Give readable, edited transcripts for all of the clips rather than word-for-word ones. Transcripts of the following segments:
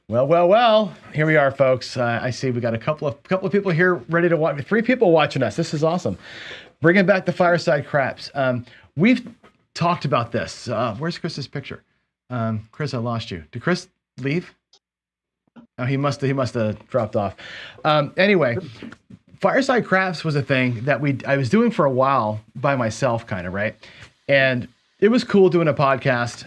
Well. Here we are, folks. I see we got a couple of people here ready to watch. 3 people watching us. This is awesome. Bringing back the Fireside Craps. We've talked about this. Where's Chris's picture? Chris, I lost you. Did Chris leave? Oh, he must have dropped off. Anyway, Fireside Craps was a thing that I was doing for a while by myself, kind of, right? And it was cool doing a podcast.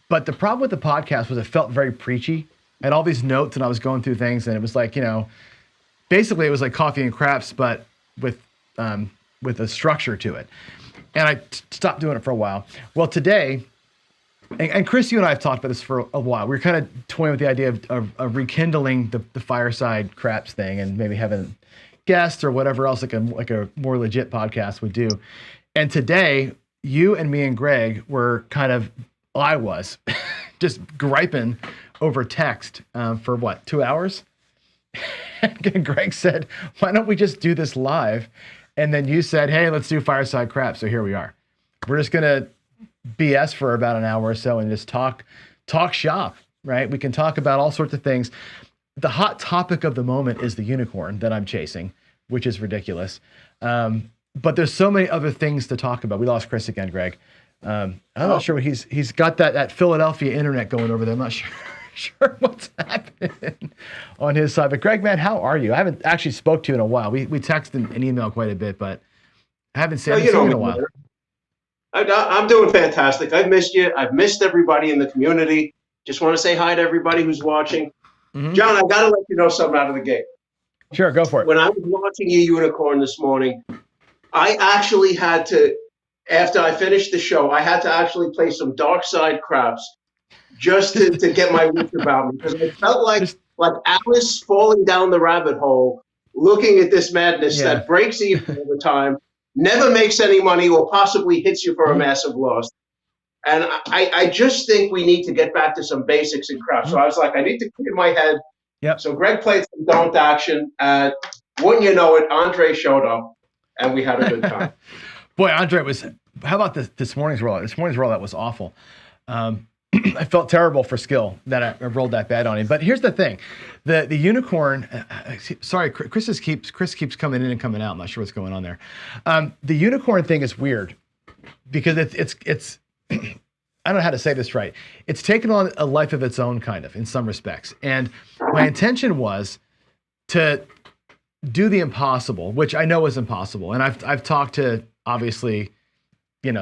But the problem with the podcast was it felt very preachy. I had all these notes and I was going through things, and it was like, basically it was like coffee and craps, but with a structure to it. And I stopped doing it for a while. Well, today, and Chris, you and I have talked about this for a while. We were kind of toying with the idea of rekindling the Fireside Craps thing and maybe having guests or whatever else like a more legit podcast would do. And today, you and me and Greg were I was just griping over text for 2 hours? And Greg said, why don't we just do this live? And then you said, hey, let's do Fireside Crap. So here we are. We're just going to BS for about an hour or so and just talk shop, right? We can talk about all sorts of things. The hot topic of the moment is the unicorn that I'm chasing, which is ridiculous. But there's so many other things to talk about. We lost Chris again, Greg. I'm not sure what he's got that Philadelphia internet going over there. I'm not sure what's happening on his side. But Greg, man, how are you? I haven't actually spoke to you in a while. We text and email quite a bit, but I haven't seen you in a while. I'm doing fantastic. I've missed you. I've missed everybody in the community. Just want to say hi to everybody who's watching. Mm-hmm. John, I got to let you know something out of the gate. Sure, go for it. When I was watching your unicorn this morning, I actually had to, after I finished the show, I had to actually play some Dark Side Craps just to get my wits about me, because I felt like Alice falling down the rabbit hole, looking at this madness that breaks even all the time, never makes any money, or possibly hits you for a massive loss. And I just think we need to get back to some basics in craps. So I was like, I need to clear my head. Yep. So Greg played some Don't Action. Wouldn't you know it, Andre showed up, and we had a good time. Boy, Andre was. How about this morning's rollout? This morning's rollout was awful. I felt terrible for Skill that I rolled that bad on him. But here's the thing: the unicorn. Sorry, Chris keeps coming in and coming out. I'm not sure what's going on there. The unicorn thing is weird because it's. I don't know how to say this right. It's taken on a life of its own, kind of, in some respects. And my intention was to do the impossible, which I know is impossible. And I've talked to, obviously,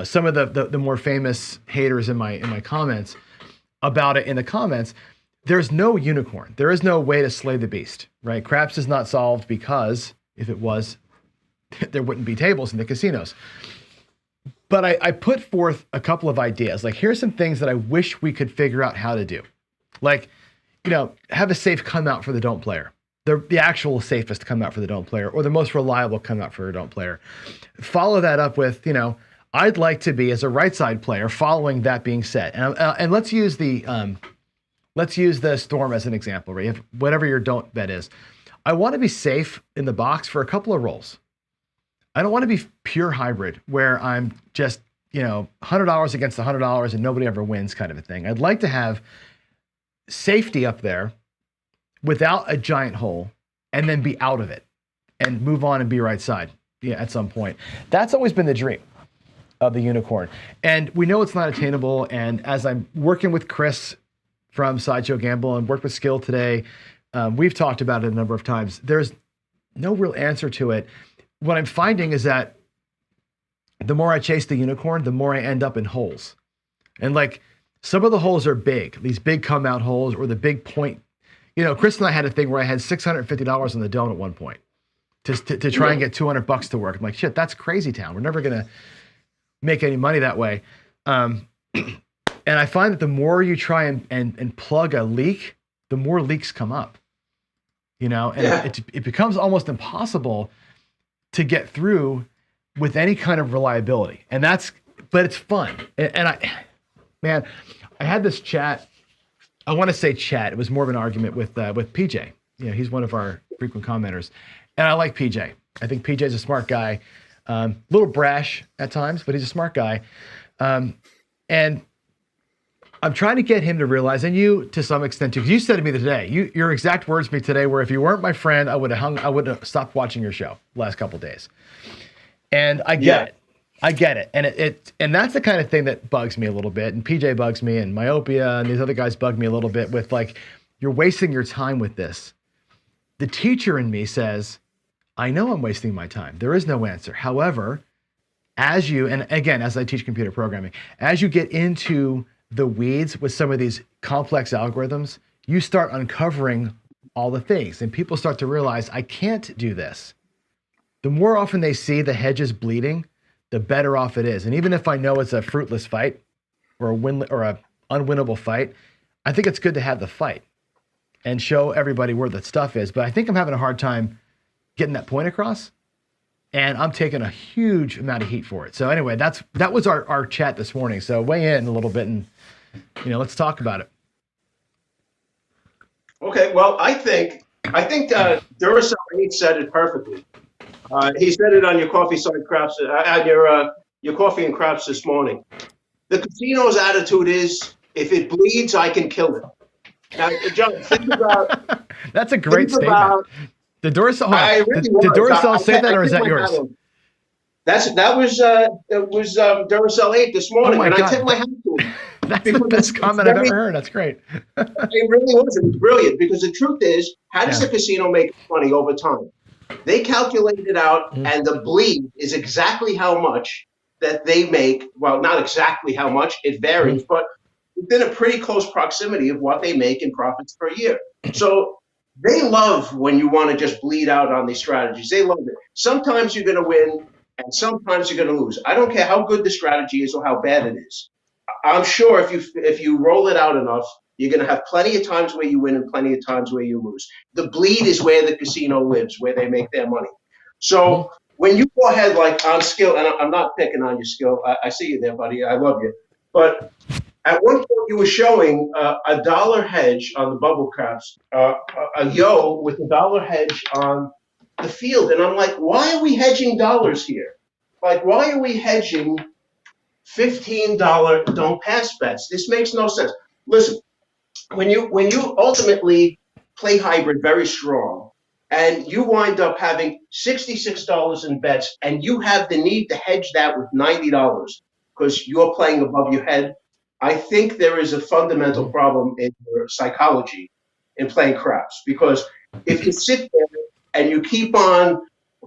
some of the more famous haters in my comments about it in the comments. There's no unicorn. There is no way to slay the beast, right? Craps is not solved because if it was, there wouldn't be tables in the casinos. But I put forth a couple of ideas. Like, here's some things that I wish we could figure out how to do. Like, have a safe come out for the don't player. The actual safest come out for the don't player, or the most reliable come out for a don't player. Follow that up with, I'd like to be, as a right side player, following that being said. And let's use the Storm as an example, right? Whatever your don't bet is. I want to be safe in the box for a couple of rolls. I don't want to be pure hybrid where I'm just, $100 against $100 and nobody ever wins kind of a thing. I'd like to have safety up there without a giant hole and then be out of it and move on and be right side at some point. That's always been the dream of the unicorn. And we know it's not attainable. And as I'm working with Chris from Sideshow Gamble and worked with Skill today, we've talked about it a number of times. There's no real answer to it. What I'm finding is that the more I chase the unicorn, the more I end up in holes. And like, some of the holes are big, these big come out holes, or the big point. Chris and I had a thing where I had $650 on the don't at one point to try and get $200 to work. I'm like, shit, that's crazy town. We're never going to make any money that way. And I find that the more you try and plug a leak, the more leaks come up, it becomes almost impossible to get through with any kind of reliability. But it's fun. And I had this chat. I want to say chat. It was more of an argument with PJ. He's one of our frequent commenters. And I like PJ. I think PJ's a smart guy. A little brash at times, but he's a smart guy. And I'm trying to get him to realize, and you to some extent too, because you said to me today, your exact words to me today were, if you weren't my friend, I would have stopped watching your show the last couple of days. And I get it. I get it. And that's the kind of thing that bugs me a little bit. And PJ bugs me, and Myopia and these other guys bug me a little bit with, like, you're wasting your time with this. The teacher in me says, I know I'm wasting my time. There is no answer. However, as I teach computer programming, as you get into the weeds with some of these complex algorithms, you start uncovering all the things, and people start to realize, I can't do this. The more often they see the hedges bleeding, the better off it is. And even if I know it's a fruitless fight or a unwinnable fight, I think it's good to have the fight and show everybody where the stuff is. But I think I'm having a hard time getting that point across, and I'm taking a huge amount of heat for it. So anyway, that was our chat this morning. So weigh in a little bit and, let's talk about it. Okay, well, I think Duracell 8 said it perfectly. He said it on your coffee side craps, on your coffee and craps this morning. The casino's attitude is, if it bleeds, I can kill it. Now, John, think about. That's a great statement. Did Duracell say that, or is that yours? That was Duracell 8 this morning, and I tip my hat to him. That's the best comment I've ever heard. That's great. It really was. It was brilliant, because the truth is, how does the casino make money over time? They calculate it out, and the bleed is exactly how much that they make. Well, not exactly how much, it varies, but within a pretty close proximity of what they make in profits per year. So they love when you want to just bleed out on these strategies. They love it. Sometimes you're going to win, and sometimes you're going to lose. I don't care how good the strategy is or how bad it is. I'm sure if you roll it out enough, you're going to have plenty of times where you win and plenty of times where you lose. The bleed is where the casino lives, where they make their money. So when you go ahead, like on skill, and I'm not picking on your skill. I see you there, buddy. I love you. But at one point you were showing a dollar hedge on the bubble caps, a yo with a dollar hedge on the field. And I'm like, why are we hedging dollars here? Like, why are we hedging $15 don't pass bets? This makes no sense. Listen, when you ultimately play hybrid very strong, and you wind up having $66 in bets, and you have the need to hedge that with $90 because you're playing above your head, I think there is a fundamental problem in your psychology in playing craps. Because if you sit there and you keep on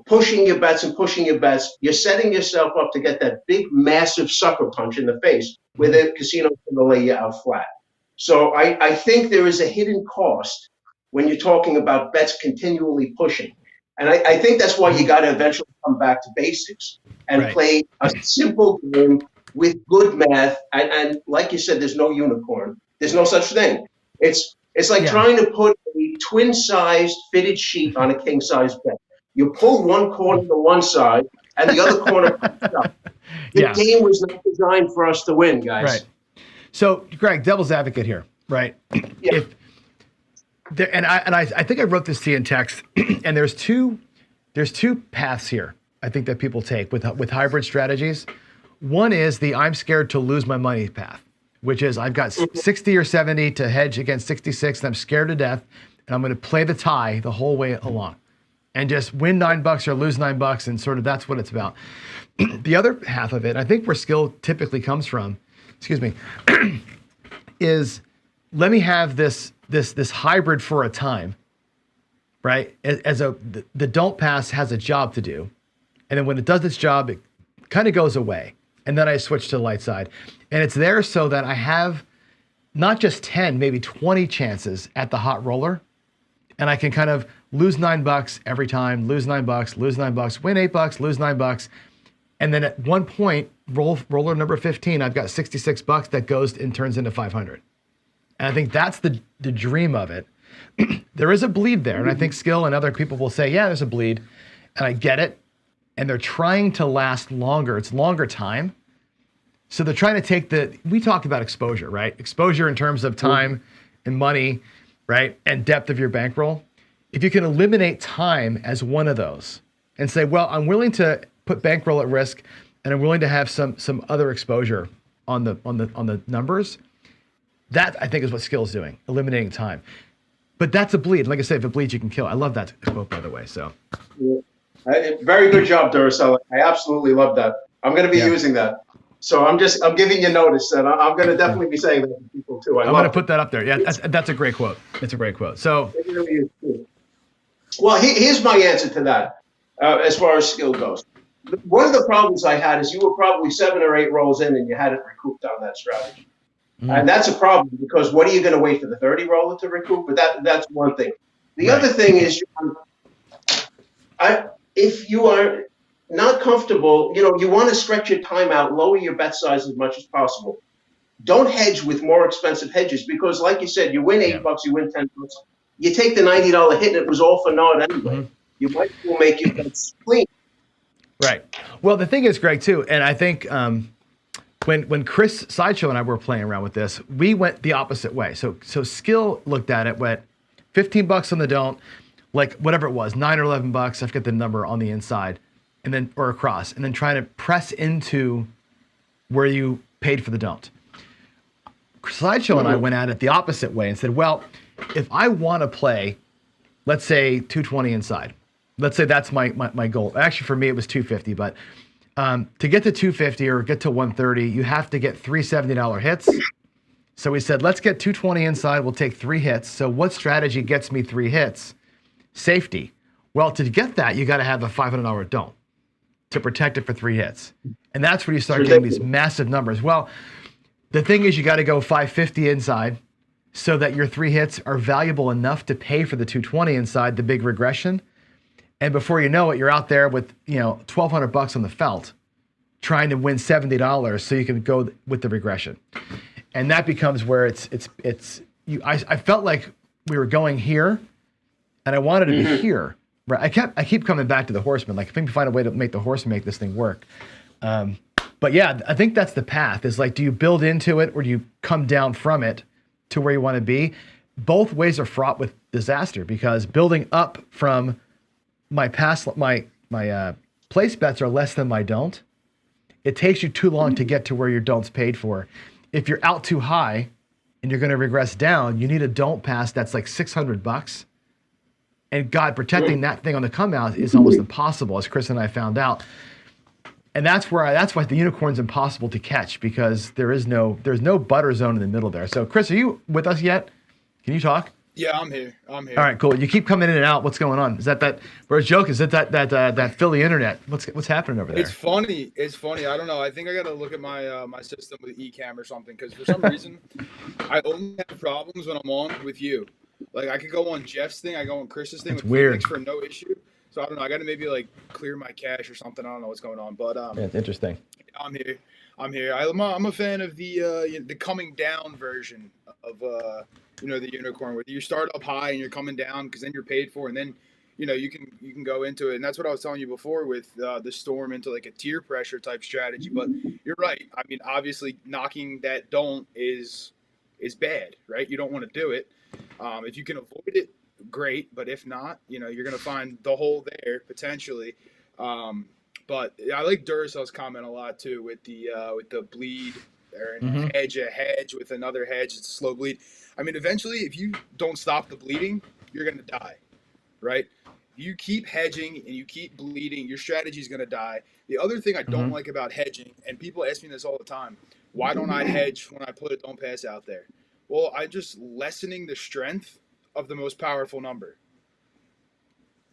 pushing your bets and pushing your bets, you're setting yourself up to get that big, massive sucker punch in the face where the casino's going to lay you out flat. So I think there is a hidden cost when you're talking about bets continually pushing. And I think that's why you got to eventually come back to basics and play a simple game with good math. And like you said, there's no unicorn. There's no such thing. It's like trying to put a twin-sized fitted sheet on a king-size bed. You pull one corner to one side, and the other corner comes up. The game was not designed for us to win, guys. Right. So, Greg, devil's advocate here, right? Yeah. I think I wrote this to you in text, and there's two paths here I think that people take with hybrid strategies. One is the I'm scared to lose my money path, which is I've got 60 or 70 to hedge against 66, and I'm scared to death, and I'm going to play the tie the whole way along and just win $9 or lose $9, and sort of that's what it's about. The other half of it, I think where skill typically comes from, is let me have this hybrid for a time, right? The don't pass has a job to do, and then when it does its job, it kind of goes away, and then I switch to the light side, and it's there so that I have not just 10, maybe 20 chances at the hot roller, and I can kind of lose $9 every time, lose $9, lose $9, win $8, lose $9, and then at one point, roller number 15, I've got $66 that goes and turns into 500. And I think that's the dream of it. There is a bleed there, and I think Skill and other people will say, yeah, there's a bleed, and I get it. And they're trying to last longer. It's longer time. So they're trying to take we talked about exposure, right? Exposure in terms of time and money, right? And depth of your bankroll. If you can eliminate time as one of those and say, well, I'm willing to put bankroll at risk, and I'm willing to have some other exposure on the numbers. That I think is what skill is doing, eliminating time. But that's a bleed. Like I said, if it bleeds, you can kill. I love that quote, by the way. So Very good job, Duracell. I absolutely love that. I'm going to be using that. So I'm giving you notice that I'm going to definitely be saying that to people too. I'm going to put that up there. Yeah, that's a great quote. It's a great quote. So, it really is too. Well, here's my answer to that. As far as skill goes, one of the problems I had is you were probably 7 or 8 rolls in and you hadn't recouped on that strategy. And that's a problem because what are you going to wait for the 30 roller to recoup? But that's one thing. The other thing is, if you are not comfortable, you want to stretch your time out, lower your bet size as much as possible. Don't hedge with more expensive hedges because, like you said, you win $8, you win $10. You take the $90 hit, and it was all for naught anyway. You might as well make your bets clean. Right. Well, the thing is, Greg, too, and I think when Chris Sideshow and I were playing around with this, we went the opposite way. So Skill looked at it, went $15 on the don't, like whatever it was, $9 or $11. I forget the number on the inside, and then or across, and then trying to press into where you paid for the don't. Sideshow and I went at it the opposite way and said, well, if I want to play, let's say 220 inside, let's say that's my goal. Actually, for me, it was 250, but to get to 250 or get to 130, you have to get 3 $70 hits. So we said, let's get 220 inside. We'll take 3 hits. So what strategy gets me 3 hits? Safety. Well, to get that, you got to have a $500 don't to protect it for 3 hits. And that's where you start getting these massive numbers. Well, the thing is you got to go 550 inside so that your 3 hits are valuable enough to pay for the 220 inside, the big regression. And before you know it, you're out there with, $1,200 on the felt trying to win $70 so you can go with the regression. And that becomes where I felt like we were going here and I wanted to be here. Right. I keep coming back to the horseman. Like, if we can find a way to make the horseman make this thing work. But yeah, I think that's the path is like, do you build into it or do you come down from it to where you want to be? Both ways are fraught with disaster because building up from my place bets are less than my don't. It takes you too long to get to where your don't's paid for. If you're out too high and you're going to regress down, you need a don't pass that's like $600. And God, protecting that thing on the come out is almost impossible, as Chris and I found out. And that's why the unicorn's impossible to catch because there's no butter zone in the middle there. So Chris, are you with us yet? Can you talk? Yeah, I'm here. All right, cool. You keep coming in and out. What's going on? Is that where's joke? Is it that Philly internet? What's happening over there? It's funny. I don't know. I think I got to look at my my system with Ecamm or something because for some reason I only have problems when I'm on with you. Like I could go on Jeff's thing, I go on Chris's thing. It's with weird. Phoenix for no issue. So I don't know. I got to maybe like clear my cache or something. I don't know what's going on, but yeah, it's interesting. I'm here. I'm a fan of the coming down version of the unicorn, where you start up high and you're coming down because then you're paid for, and then you can go into it. And that's what I was telling you before with the storm into like a tier pressure type strategy. But you're right. I mean, obviously knocking that don't is bad, right? You don't want to do it. If you can avoid it, great. But if not, you're going to find the hole there potentially. But I like Duracell's comment a lot too with the bleed or a hedge with another hedge. It's a slow bleed. I mean, eventually, if you don't stop the bleeding, you're going to die, right? You keep hedging and you keep bleeding, your strategy is going to die. The other thing I don't like about hedging, and people ask me this all the time, why don't I hedge when I put a don't pass out there? Well, I'm just lessening the strength of the most powerful number.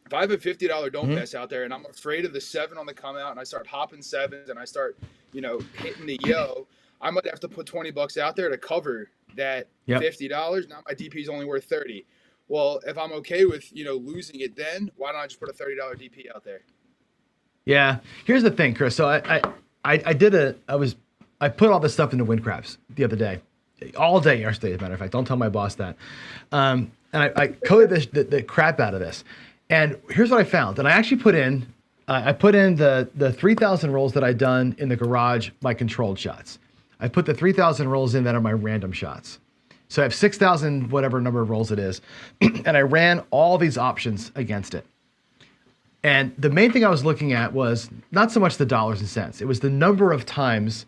If I have a $50 don't pass out there and I'm afraid of the 7 on the come out and I start hopping 7s and I start, hitting the yo, I might have to put $20 out there to cover that $50. Now my DP is only worth 30. Well, if I'm okay with, losing it then, why don't I just put a $30 DP out there? Yeah. Here's the thing, Chris. So I put all this stuff into wind crabs the other day. All day yesterday, as a matter of fact. Don't tell my boss that. And I coded the crap out of this. And here's what I found. And I actually put in the 3,000 rolls that I'd done in the garage, my controlled shots. I put the 3,000 rolls in that are my random shots. So I have 6,000, whatever number of rolls it is. And I ran all these options against it. And the main thing I was looking at was not so much the dollars and cents. It was the number of times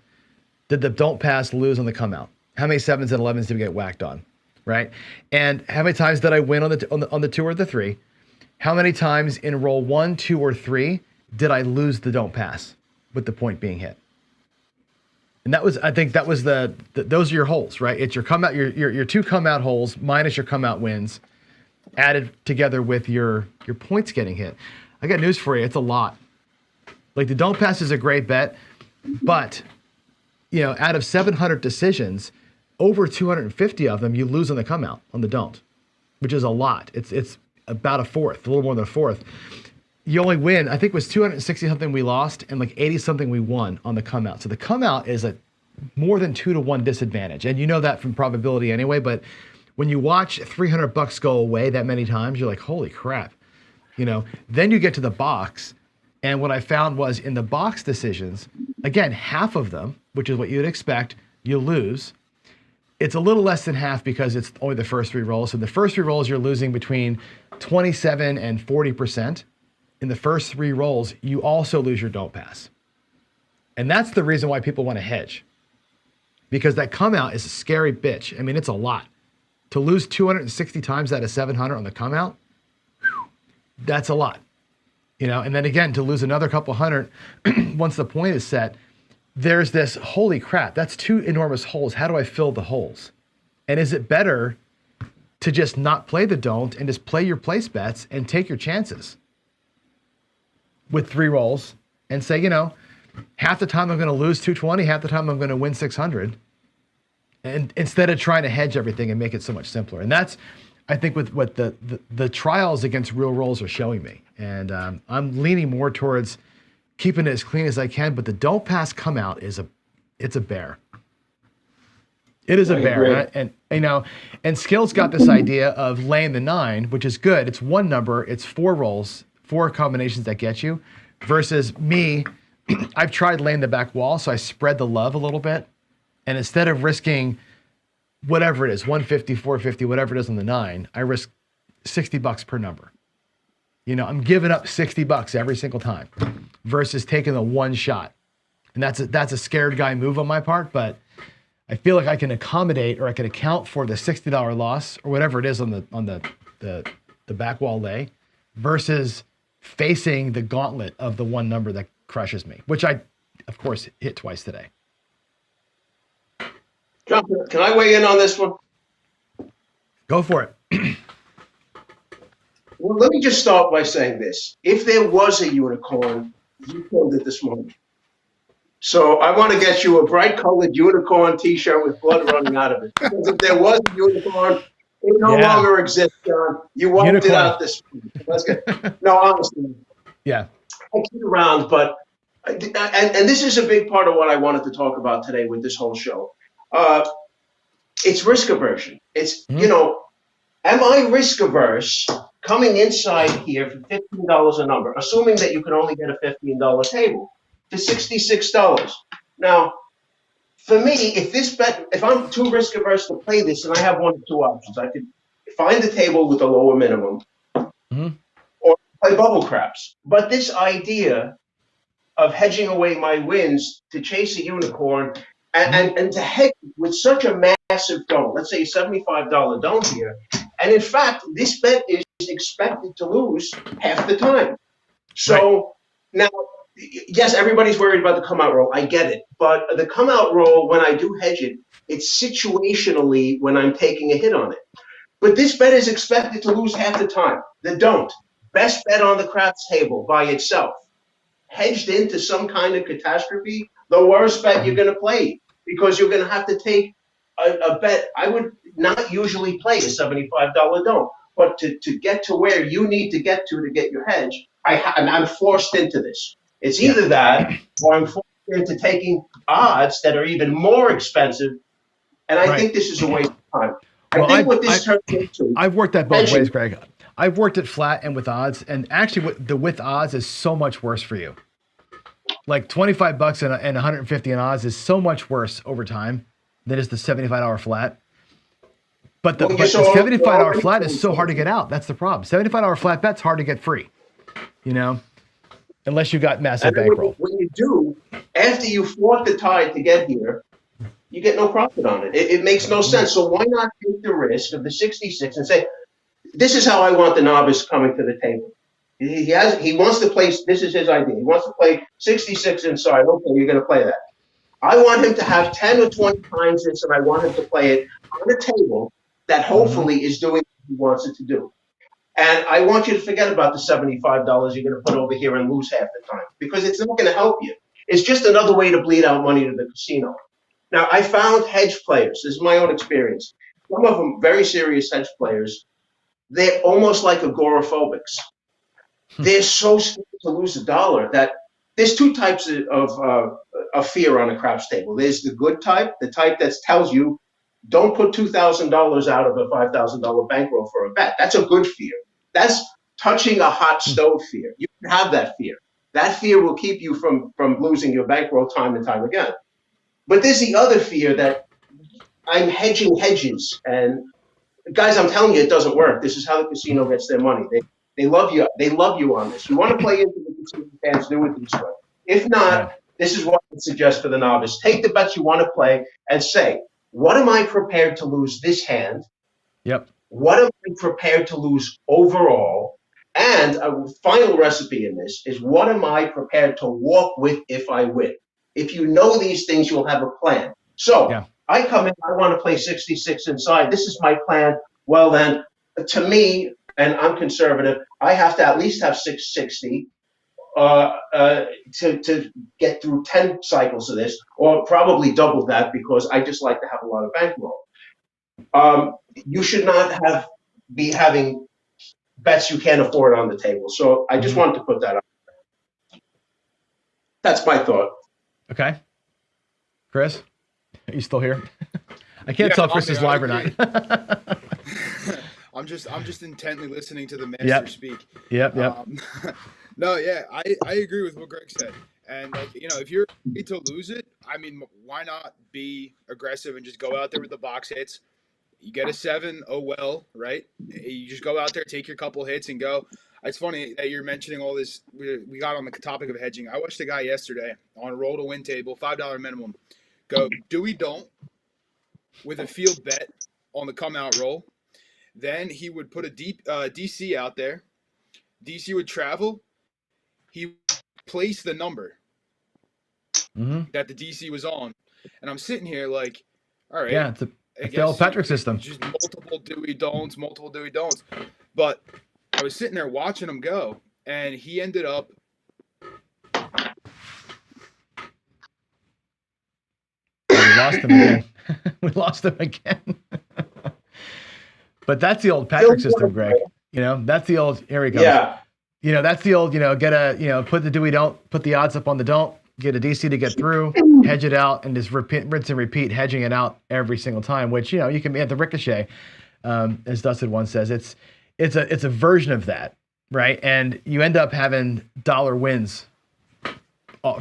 did the don't pass lose on the come out. How many 7s and 11s did we get whacked on, right? And how many times did I win on the 2 or the 3? How many times in roll 1, 2, or 3 did I lose the don't pass with the point being hit? And I think that was those are your holes, right? It's your come out, your 2 come out holes minus your come out wins, added together with your points getting hit. I got news for you. It's a lot. Like the don't pass is a great bet, but out of 700 decisions, over 250 of them you lose on the come out on the don't, which is a lot. It's about a fourth, a little more than a fourth. You only win, I think it was 260 something we lost and like 80 something we won on the come out. So the come out is a more than 2-to-1 disadvantage. And you know that from probability anyway, but when you watch $300 go away that many times, you're like, holy crap. Then you get to the box. And what I found was in the box decisions, again, half of them, which is what you'd expect, you lose. It's a little less than half because it's only the first 3 rolls. So the first 3 rolls, you're losing between 27 and 40%. In the first 3 rolls, you also lose your don't pass. And that's the reason why people want to hedge. Because that come out is a scary bitch. I mean, it's a lot. To lose 260 times out of 700 on the come out, that's a lot. And then again, to lose another couple hundred once the point is set, there's this, holy crap, that's 2 enormous holes. How do I fill the holes? And is it better to just not play the don't and just play your place bets and take your chances with 3 rolls and say, half the time I'm going to lose 220, half the time I'm going to win 600, and instead of trying to hedge everything and make it so much simpler. And that's, I think, with what the trials against real rolls are showing me. And I'm leaning more towards keeping it as clean as I can. But the don't pass come out it's a bear. It is a bear. And Skill's got this idea of laying the 9, which is good. It's one number. It's 4 rolls, 4 combinations that get you. Versus me, I've tried laying the back wall, so I spread the love a little bit. And instead of risking whatever it is, 150, 450, whatever it is on the 9, I risk $60 per number. I'm giving up $60 every single time versus taking the one shot. And that's a scared guy move on my part, but I feel like I can accommodate or I can account for the $60 loss or whatever it is on the back wall lay versus facing the gauntlet of the one number that crushes me, which I, of course, hit twice today. John, can I weigh in on this one? Go for it. Well, let me just start by saying this. If there was a unicorn, you killed it this morning. So I want to get you a bright colored unicorn t-shirt with blood running out of it. Because if there was a unicorn, it no longer exists, John. You wiped it out this morning. That's good. No, honestly. Yeah. I kid around, but, and this is a big part of what I wanted to talk about today with this whole show. It's risk aversion. It's, am I risk averse coming inside here for $15 a number, assuming that you can only get a $15 table, to $66? Now, for me, if I'm too risk averse to play this, and I have 1 of 2 options, I could find the table with a lower minimum, or play bubble craps. But this idea of hedging away my wins to chase a unicorn and to hedge with such a massive don't, let's say a $75 don't here, and in fact, this bet is expected to lose half the time. So now, yes, everybody's worried about the come out roll. I get it. But the come out roll, when I do hedge it, it's situationally when I'm taking a hit on it. But this bet is expected to lose half the time. The don't. Best bet on the craps table by itself. Hedged into some kind of catastrophe, the worst bet you're going to play, because you're going to have to take a bet. I would not usually play a $75 don't, but to get to where you need to get your hedge, I'm forced into this. It's either that or I'm forced into taking odds that are even more expensive, and I think this is a waste of time. I think what this turns into. I've worked that both ways, Greg. I've worked it flat and with odds, and actually the with odds is so much worse for you. Like $25 and 150 in odds is so much worse over time than is the $75 flat. But the $75 flat is so hard to get out. That's the problem. $75 flat bet's hard to get free, unless you got massive bankroll. When you do, after you fought the tide to get here, you get no profit on it. It makes no sense. So why not take the risk of the 66 and say, this is how I want the novice coming to the table. He wants to play, this is his idea. He wants to play 66 inside. Okay, you're going to play that. I want him to have 10 or 20 times this, and I want him to play it on a table that hopefully is doing what he wants it to do. And I want you to forget about the $75 you're going to put over here and lose half the time, because it's not going to help you. It's just another way to bleed out money to the casino. Now, I found hedge players. This is my own experience. Some of them, very serious hedge players, they're almost like agoraphobics. They're so scared to lose a dollar that there's two types of fear on a craps table. There's the good type, the type that tells you, don't put $2,000 out of a $5,000 bankroll for a bet. That's a good fear. That's touching a hot stove fear. You can have that fear. That fear will keep you from losing your bankroll time and time again. But there's the other fear that I'm hedging hedges. And guys, I'm telling you, it doesn't work. This is how the casino gets their money. They love you. They love you on this. You want to play into the casino fans, do it this way. If not, this is what I would suggest for the novice. Take the bets you want to play and say, what am I prepared to lose this hand? Yep. What am I prepared to lose overall? And a final recipe in this is, what am I prepared to walk with if I win? If you know these things, you'll have a plan. So I come in, I want to play 66 inside. This is my plan. Well, then, to me, and I'm conservative, I have to at least have 660 to get through 10 cycles of this, or probably double that, because I just like to have a lot of bankroll. You should not be having bets you can't afford on the table. So I just wanted to put that up. That's my thought. Okay. Chris, are you still here? I can't tell if Chris is live or not. I'm just intently listening to the master speak. Yep. No, yeah, I agree with what Greg said. And like, if you're ready to lose it, I mean, why not be aggressive and just go out there with the box hits? You get a 7, oh well, right? You just go out there, take your couple hits, and go. It's funny that you're mentioning all this. We got on the topic of hedging. I watched a guy yesterday on a roll to win table, $5 minimum, go do we don't with a field bet on the come out roll. Then he would put a deep DC out there. DC would travel. He would place the number that the DC was on, and I'm sitting here like, all right, yeah, it's the old Patrick system. Just multiple do we don'ts. But I was sitting there watching him go, and he ended up. We lost him again. We lost him again. But that's the old Patrick system, Greg. That's the old. Here we go. Yeah. That's the old. Get a. Put the do we don't. Put the odds up on the don't. Get a DC to get through. Hedge it out, and just rinse and repeat, hedging it out every single time. Which you can be at the ricochet, as Dustin once says. It's a version of that, right? And you end up having dollar wins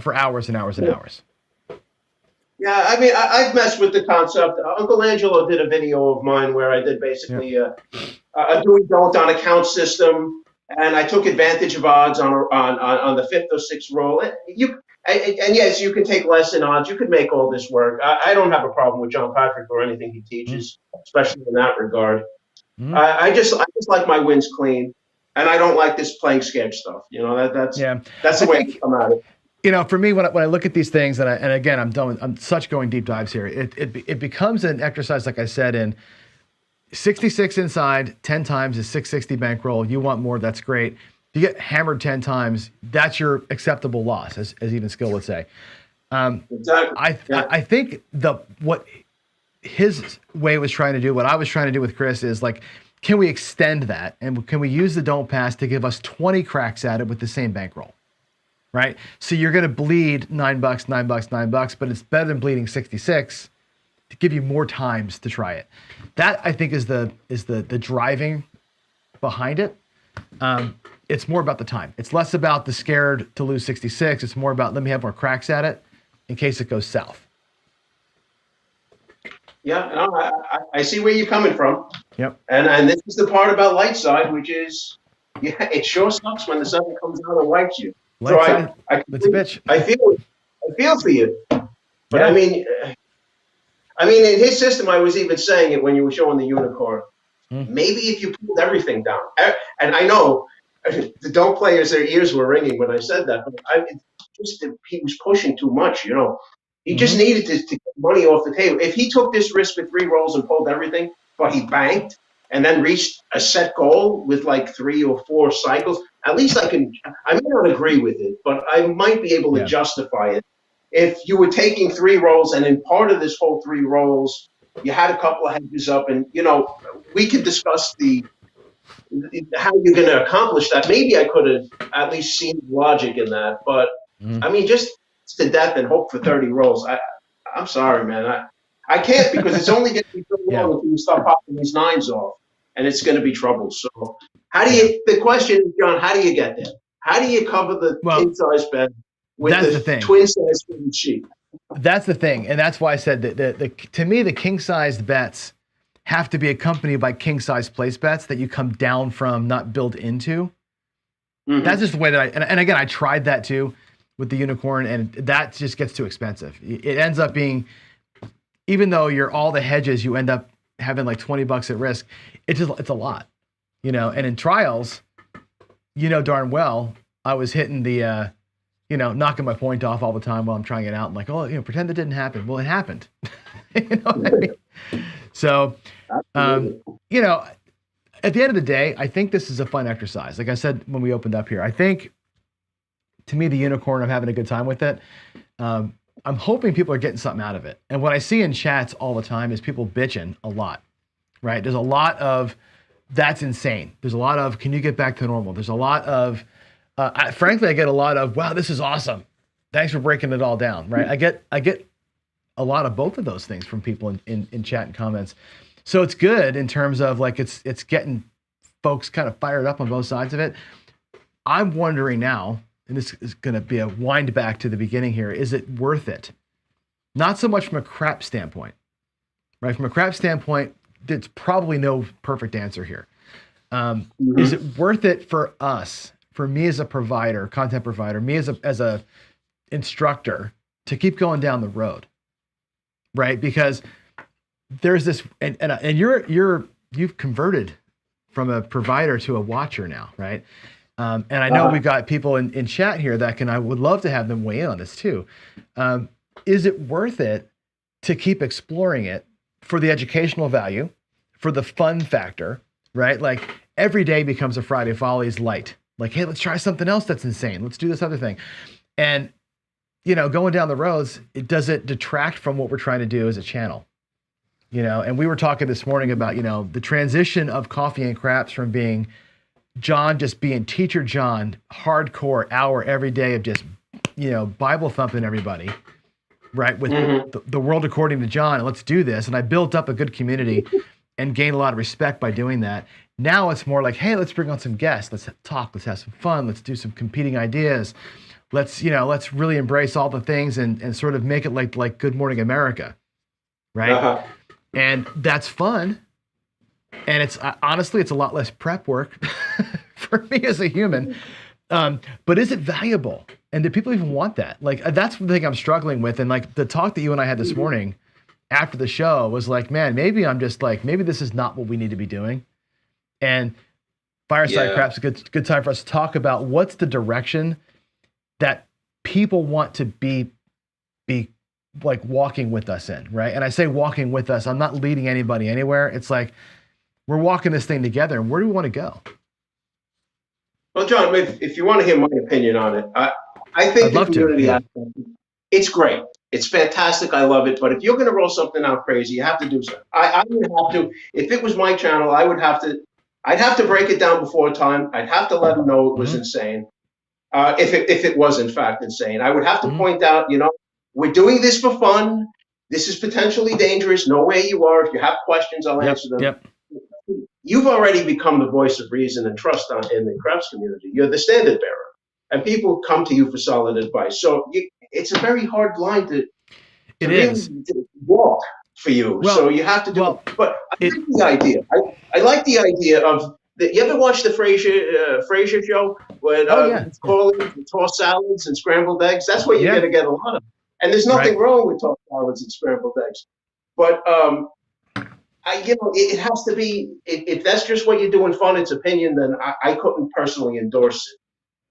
for hours and hours and hours. Yeah, I mean, I've messed with the concept. Uncle Angelo did a video of mine where I did basically a do-we-don't on a count system, and I took advantage of odds on the 5th or 6th roll. And yes, you can take less in odds. You could make all this work. I don't have a problem with John Patrick or anything he teaches, especially in that regard. I just like my wins clean, and I don't like this playing scared stuff. That's the way to come at it. For me, when I look at these things, and again, I'm such going deep dives here. It becomes an exercise, like I said, in 66 inside, 10 times is 660 bankroll. You want more, that's great. If you get hammered 10 times, that's your acceptable loss, as even Skill would say. Exactly. I think what his way was trying to do, what I was trying to do with Chris is like, can we extend that, and can we use the don't pass to give us 20 cracks at it with the same bankroll? Right? So you're going to bleed $9, but it's better than bleeding 66 to give you more times to try it. That, I think, is the driving behind it. It's more about the time. It's less about the scared to lose 66. It's more about, let me have more cracks at it in case it goes south. Yeah, no, I see where you're coming from. Yep. And this is the part about light side, which is, it sure sucks when the sun comes out and wipes you. It's a bitch. I feel for you, but I mean, I mean, in his system, I was even saying it when you were showing the unicorn. Mm. Maybe if you pulled everything down, and I know the dope players, their ears were ringing when I said that, but just he was pushing too much, you know. He just needed to get money off the table. If he took this risk with 3 rolls and pulled everything, but he banked and then reached a set goal with like 3 or 4 cycles, at least I may not agree with it, but I might be able to justify it. If you were taking 3 rolls and in part of this whole 3 rolls, you had a couple of hedges up, and, you know, we could discuss how you're going to accomplish that. Maybe I could have at least seen logic in that, but I mean, just to death and hope for 30 rolls. I'm sorry, man. I can't, because it's only going to be so long until you start popping these 9s off, and it's going to be trouble. So the question is, John, how do you get there? How do you cover the king size bed with the twin size sheet? That's the thing. And that's why I said that to me, the king sized bets have to be accompanied by king size place bets that you come down from, not build into. Mm-hmm. That's just the way that and again, I tried that too with the unicorn, and that just gets too expensive. It ends up being, even though you're all the hedges, you end up having like $20 at risk. It's a lot, you know. And in trials, you know darn well, I was hitting the, knocking my point off all the time while I'm trying it out. I'm like, oh, pretend that didn't happen. Well, it happened. You know what I mean? So, at the end of the day, I think this is a fun exercise. Like I said when we opened up here, I think, to me, the unicorn, I'm having a good time with it. I'm hoping people are getting something out of it. And what I see in chats all the time is people bitching a lot, right? There's a lot of, that's insane. There's a lot of, can you get back to normal? There's a lot of, frankly, I get a lot of, wow, this is awesome. Thanks for breaking it all down, right? I get a lot of both of those things from people in chat and comments. So it's good in terms of like, it's getting folks kind of fired up on both sides of it. I'm wondering now, and this is going to be a wind back to the beginning here, is it worth it? Not so much from a crap standpoint, right? From a crap standpoint, there's probably no perfect answer here. Is it worth it for us, for me as a provider, content provider, me as a instructor, to keep going down the road, right? Because there's this, and you've converted from a provider to a watcher now, right? And I know we've got people in chat here that I would love to have them weigh in on this too. Is it worth it to keep exploring it for the educational value, for the fun factor, right? Like every day becomes a Friday Follies light. Like, hey, let's try something else that's insane. Let's do this other thing. And, going down the roads, does it detract from what we're trying to do as a channel? And we were talking this morning about, the transition of Coffee and Craps from being John just being Teacher John, hardcore hour every day of just, Bible thumping everybody, right? With the world according to John, and let's do this. And I built up a good community and gained a lot of respect by doing that. Now it's more like, hey, let's bring on some guests. Let's talk. Let's have some fun. Let's do some competing ideas. Let's really embrace all the things and sort of make it like Good Morning America, right? And that's fun. And it's honestly, it's a lot less prep work for me as a human. But is it valuable? And do people even want that? Like, that's the thing I'm struggling with. And like the talk that you and I had this morning after the show was like, man, maybe this is not what we need to be doing. And Fireside Craps is a good time for us to talk about what's the direction that people want to be like walking with us in, right? And I say walking with us, I'm not leading anybody anywhere. It's like, we're walking this thing together, and where do we want to go? Well, John, if you want to hear my opinion on it, I think the community aspect, it's great. It's fantastic. I love it. But if you're going to roll something out crazy, you have to do something. I would have to, if it was my channel, I'd have to break it down before time. I'd have to let them know it was insane. If it was in fact insane, I would have to point out, we're doing this for fun. This is potentially dangerous. Know where you are. If you have questions, I'll answer them. You've already become the voice of reason and trust in the craps community. You're the standard bearer, and people come to you for solid advice. So it's a very hard line to walk for you. Well, so you have to do it. But I like the idea. I like the idea of. You ever watch the Frasier show when calling tossed salads and scrambled eggs? That's what you're going to get a lot of. And there's nothing wrong with tossed salads and scrambled eggs. But it has to be. If that's just what you're doing fun, it's opinion. Then I couldn't personally endorse it.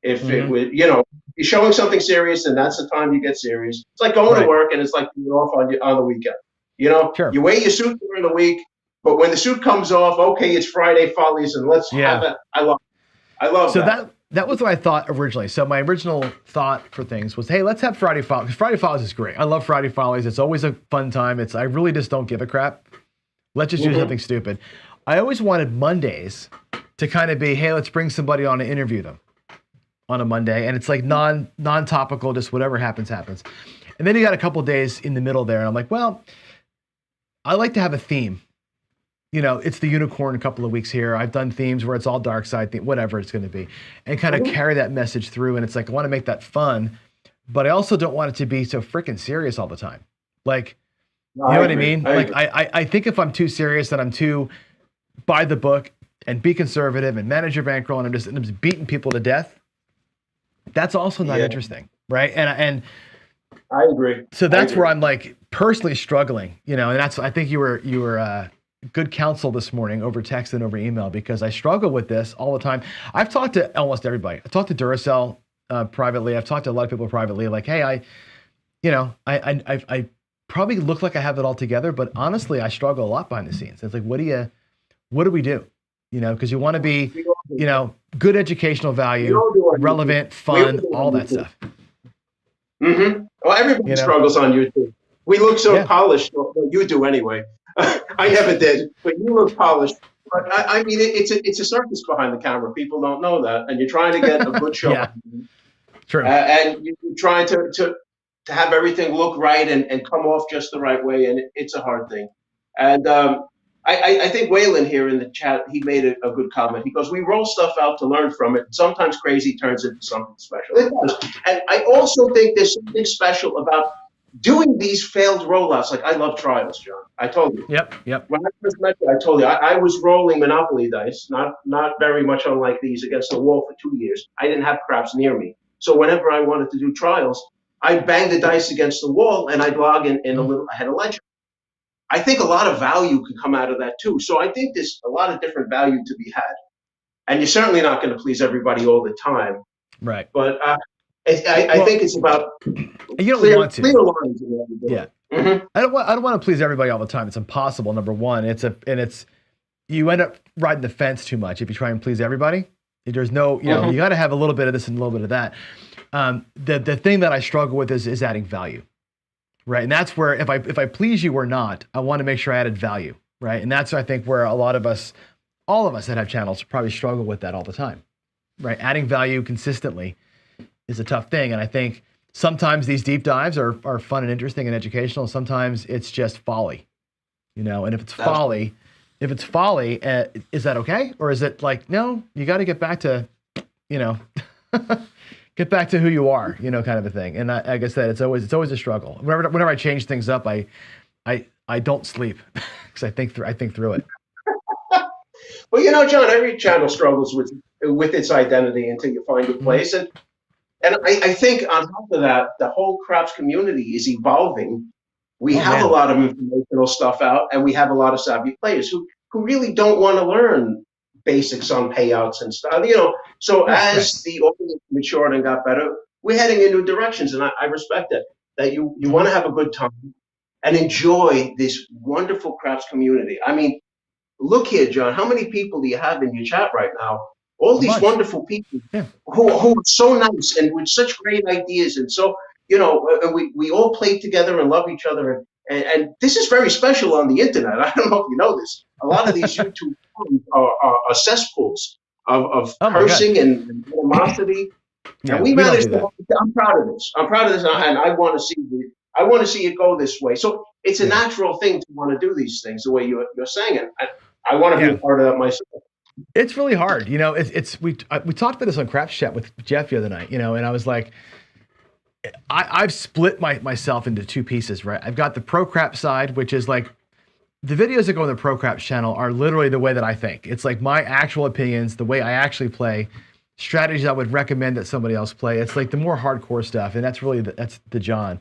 If it was, you're showing something serious, and that's the time you get serious. It's like going to work, and it's like you're off on the weekend. Sure. You wear your suit during the week, but when the suit comes off, okay, it's Friday follies, and let's have it. I love so that. That was what I thought originally. So my original thought for things was, hey, let's have Friday Follies. Friday Follies is great. I love Friday Follies. It's always a fun time. I really just don't give a crap. Let's just do something stupid. I always wanted Mondays to kind of be, hey, let's bring somebody on and interview them on a Monday. And it's like non-topical, just whatever happens. And then you got a couple days in the middle there. And I'm like, well, I like to have a theme. It's the unicorn a couple of weeks here. I've done themes where it's all dark side theme, whatever it's going to be, and kind of carry that message through. And it's like, I want to make that fun, but I also don't want it to be so freaking serious all the time. Like, you know what I mean? I think if I'm too serious, then I'm too by the book and be conservative and manage your bankroll, and I'm just beating people to death. That's also not interesting. Right. And I agree. So that's where I'm like personally struggling, and that's, I think you were good counsel this morning over text and over email, because I struggle with this all the time. I've talked to almost everybody. I've talked to Duracell privately. I've talked to a lot of people privately. Like, hey, I probably look like I have it all together, but honestly, I struggle a lot behind the scenes. It's like, what do we do? Because you want to be, good educational value, relevant, fun, all that stuff. Mm-hmm. Well, everybody struggles on YouTube. We look so polished. Well, you do anyway. I never did, but you look polished. But I mean, it's a circus behind the camera. People don't know that, and you're trying to get a good show. True. And you're trying to have everything look right and come off just the right way, and it's a hard thing. And I think Waylon here in the chat, he made a good comment. He goes, we roll stuff out to learn from it. Sometimes crazy turns into something special. It does. And I also think there's something special about doing these failed rollouts. Like, I love trials, John. I told you. Yep. When I first met you, I told you I was rolling Monopoly dice, not very much unlike these, against the wall for 2 years. I didn't have craps near me. So whenever I wanted to do trials, I'd bang the dice against the wall, and I'd log in I had a ledger. I think a lot of value can come out of that too. So I think there's a lot of different value to be had. And you're certainly not going to please everybody all the time. Right. But I think it's about you don't want to. Clear lines in what you're doing. Mm-hmm. I don't want to please everybody all the time. It's impossible. Number one, you end up riding the fence too much if you try and please everybody. There's no, you got to have a little bit of this and a little bit of that. The thing that I struggle with is adding value, right? And that's where if I please you or not, I want to make sure I added value, right? And that's, I think, where a lot of us, all of us that have channels, probably struggle with that all the time, right? Adding value consistently is a tough thing, and I think sometimes these deep dives are fun and interesting and educational. Sometimes it's just folly, And if it's folly, is that okay? Or is it like, no, you got to get back to, get back to who you are, kind of a thing. And like I said, it's always a struggle. Whenever I change things up, I don't sleep because I think through it. Well, John, every channel struggles with its identity until you find your place. And I think on top of that, the whole craps community is evolving. We have a lot of informational stuff out, and we have a lot of savvy players who really don't want to learn basics on payouts and stuff. So as the audience matured and got better, we're heading in new directions, and I respect it. That you want to have a good time and enjoy this wonderful craps community. I mean, look here, John. How many people do you have in your chat right now? All these wonderful people who are so nice and with such great ideas, and so we all play together and love each other, and this is very special on the internet. I don't know if you know this. A lot of these YouTube are cesspools of cursing and animosity, and we managed to. I'm proud of this. I'm proud of this, and I want to see it go this way. So it's a natural thing to want to do these things the way you're saying it. I want to be a part of that myself. It's really hard, we talked about this on Craps Chat with Jeff the other night, and I was like, I've split myself into two pieces, right? I've got the pro crap side, which is like the videos that go on the pro craps channel are literally the way that I think. It's like my actual opinions, the way I actually play, strategies I would recommend that somebody else play. It's like the more hardcore stuff, and that's the John.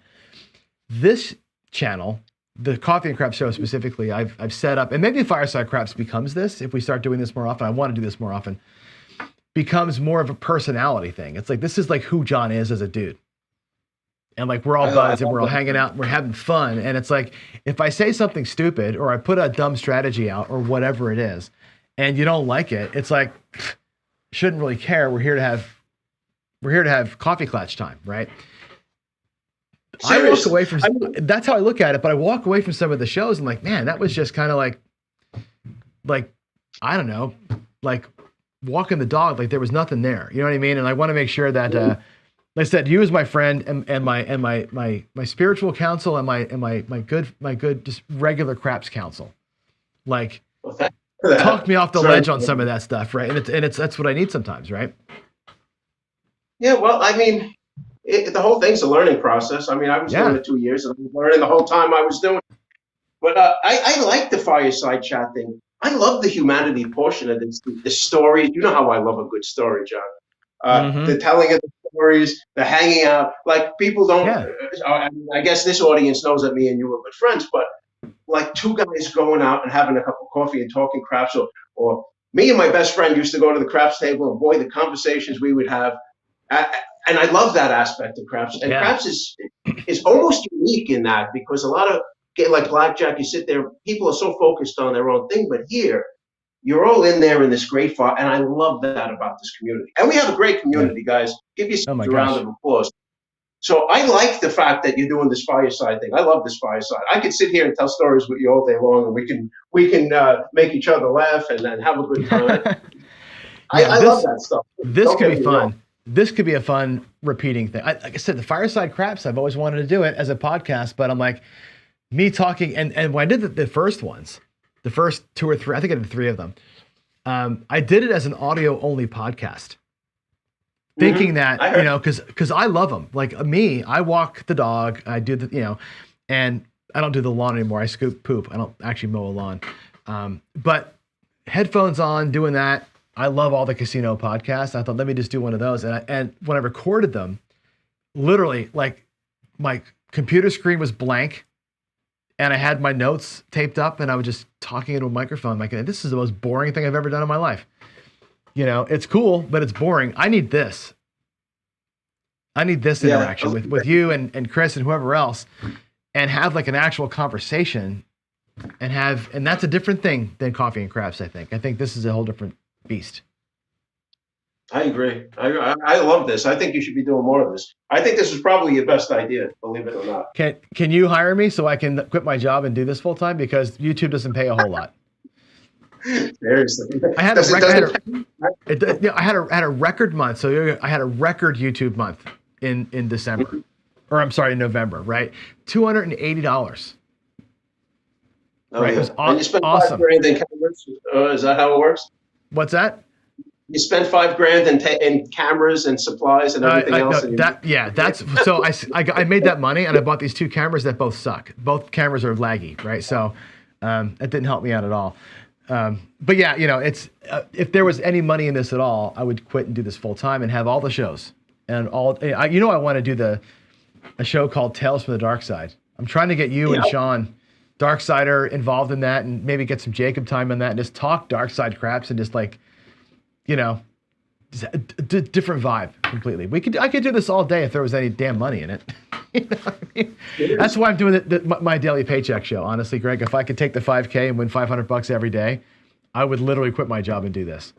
This channel the Coffee and Craps show specifically, I've set up, and maybe Fireside Craps becomes this if we start doing this more often. I want to do this more often. Becomes more of a personality thing. It's like this is like who John is as a dude, and like we're all buds and we're all hanging out and we're having fun. And it's like if I say something stupid or I put a dumb strategy out or whatever it is, and you don't like it, it's like shouldn't really care. We're here to have coffee clutch time, right? I walk away from that's how I look at it, but I walk away from some of the shows and like, man, that was just kind of like I don't know, like walking the dog, like there was nothing there. You know what I mean? And I want to make sure that like I said, you as my friend and my spiritual counsel and my good just regular craps counsel. Like talk me off the ledge on some of that stuff, right? And it's that's what I need sometimes, right? Yeah, well, I mean, the whole thing's a learning process. I mean, I was doing it 2 years, and I was learning the whole time I was doing it. But I like the fireside chat thing. I love the humanity portion of this, the stories. You know how I love a good story, John. The telling of the stories, the hanging out. Like people don't. I guess this audience knows that me and you are good friends, but like two guys going out and having a cup of coffee and talking craps, or me and my best friend used to go to the craps table, and boy, the conversations we would have. And I love that aspect of craps. And craps is almost unique in that, because a lot of like blackjack, you sit there, people are so focused on their own thing, but here you're all in there in this great fun, and I love that about this community. And we have a great community, guys. Give yourself a round of applause. So I like the fact that you're doing this fireside thing. I love this fireside. I could sit here and tell stories with you all day long, and we can make each other laugh and have a good time. I love that stuff. This could be fun. This could be a fun repeating thing. Like I said, the Fireside Craps, I've always wanted to do it as a podcast, but I'm like, me talking, and when I did the first ones, the first 2 or 3, I think I did 3 of them. I did it as an audio only podcast, thinking that, you know, cause I love them. Like me, I walk the dog, I do the, you know, and I don't do the lawn anymore. I scoop poop. I don't actually mow a lawn. But headphones on, doing that. I love all the casino podcasts. I thought, let me just do one of those. And when I recorded them, literally, like my computer screen was blank, and I had my notes taped up, and I was just talking into a microphone. Like, this is the most boring thing I've ever done in my life. You know, it's cool, but it's boring. I need this. I need this interaction with you and Chris and whoever else, and have like an actual conversation, and that's a different thing than Coffee and Craps. I think this is a whole different beast. I agree. I love this. I think you should be doing more of this. I think this is probably your best idea, believe it or not. Can you hire me so I can quit my job and do this full time? Because YouTube doesn't pay a whole lot. Seriously. I had a record month. So I had a record YouTube month in December, or I'm sorry, in November, right? $280. Oh, right. Yeah. It was and you spent awesome. $5,000 in cameras. Is that how it works? What's that? You spent $5,000 in cameras and supplies and everything else. No, that's so I made that money, and I bought these 2 cameras that both suck. Both cameras are laggy, right? So that didn't help me out at all. But yeah, you know, it's if there was any money in this at all, I would quit and do this full time and have all the shows and all. I want to do a show called Tales from the Dark Side. I'm trying to get you and Sean Darksider involved in that, and maybe get some Jacob time on that, and just talk Dark Side Craps and just like, you know, different vibe completely. I could do this all day if there was any damn money in it. You know what I mean? That's why I'm doing my daily paycheck show. Honestly, Greg, if I could take the $5K and win $500 every day, I would literally quit my job and do this.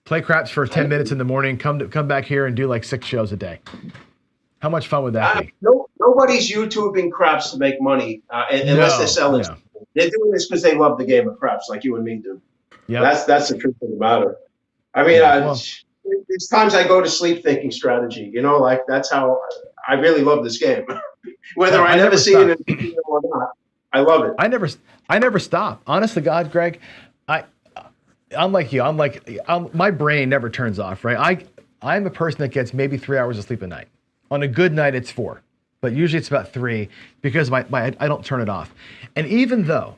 Play craps for 10 minutes in the morning, come back here and do like 6 shows a day. How much fun would that be? Nobody's YouTubing craps to make money unless they're selling. No. They're doing this because they love the game of craps, like you and me do. Yeah, that's the truth of the matter. I mean, it's times I go to sleep thinking strategy. You know, like that's how I really love this game. Whether I never see it or not, I love it. I never stop. Honest to God, Greg, I'm like you. My brain never turns off. Right? I'm a person that gets maybe 3 hours of sleep a night. On a good night, it's 4, but usually it's about 3 because I don't turn it off. And even though,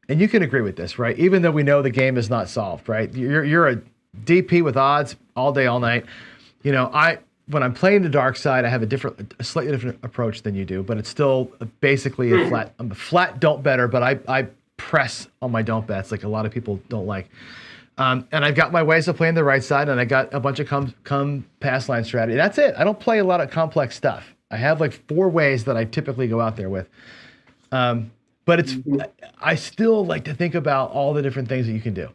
and you can agree with this, right? Even though we know the game is not solved, right? You're a DP with odds all day, all night. You know, when I'm playing the dark side, I have a slightly different approach than you do, but it's still basically a flat. I'm a flat don't better, but I press on my don't bets like a lot of people don't like. And I've got my ways of playing the right side, and I got a bunch of come pass line strategy. That's it. I don't play a lot of complex stuff. I have like 4 ways that I typically go out there with. But I still like to think about all the different things that you can do.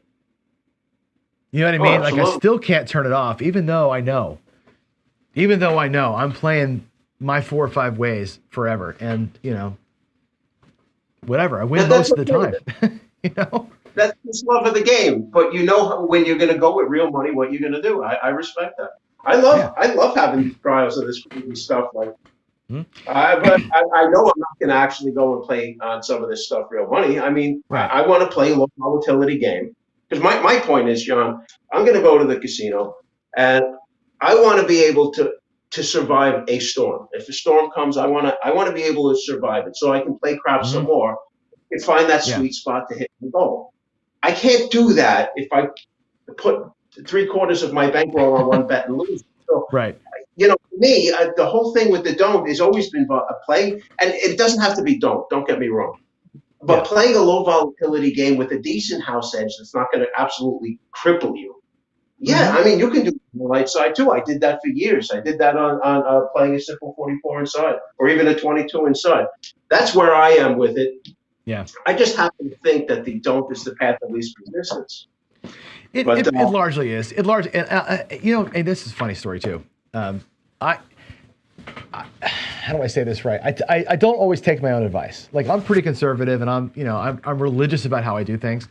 You know what I mean? Like I still can't turn it off, even though I know I'm playing my 4 or 5 ways forever. And whatever, I win most of the time, That's the love of the game, but when you're going to go with real money, what you're going to do. I respect that. I love having these trials of this crazy stuff. Like, but I know I'm not going to actually go and play on some of this stuff real money. I mean, right. I want to play a low volatility game because my point is, John, I'm going to go to the casino and I want to be able to survive a storm. If a storm comes, I want to be able to survive it so I can play crap some more and find that sweet spot to hit the goal. I can't do that if I put 3/4 of my bankroll on one bet and lose. So, right. For me, the whole thing with the don't has always been a play, and it doesn't have to be don't get me wrong. But playing a low volatility game with a decent house edge that's not going to absolutely cripple you. Yeah, I mean, you can do the light side too. I did that for years. I did that on playing a simple 44 inside or even a 22 inside. That's where I am with it. Yeah, I just happen to think that the don't is the path of least resistance. It largely is. And this is a funny story too. How do I say this right? I don't always take my own advice. Like I'm pretty conservative, and I'm religious about how I do things,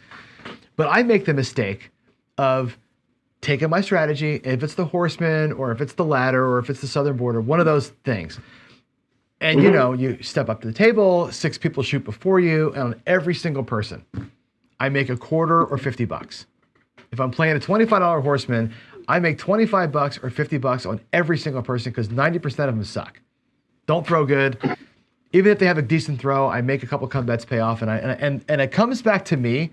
but I make the mistake of taking my strategy. If it's the horseman, or if it's the ladder, or if it's the southern border, one of those things. And you step up to the table, 6 people shoot before you, and on every single person, I make $25 or $50. If I'm playing a $25 horseman, I make $25 or $50 on every single person because 90% of them suck. Don't throw good. Even if they have a decent throw, I make a couple come bets pay off, and it comes back to me,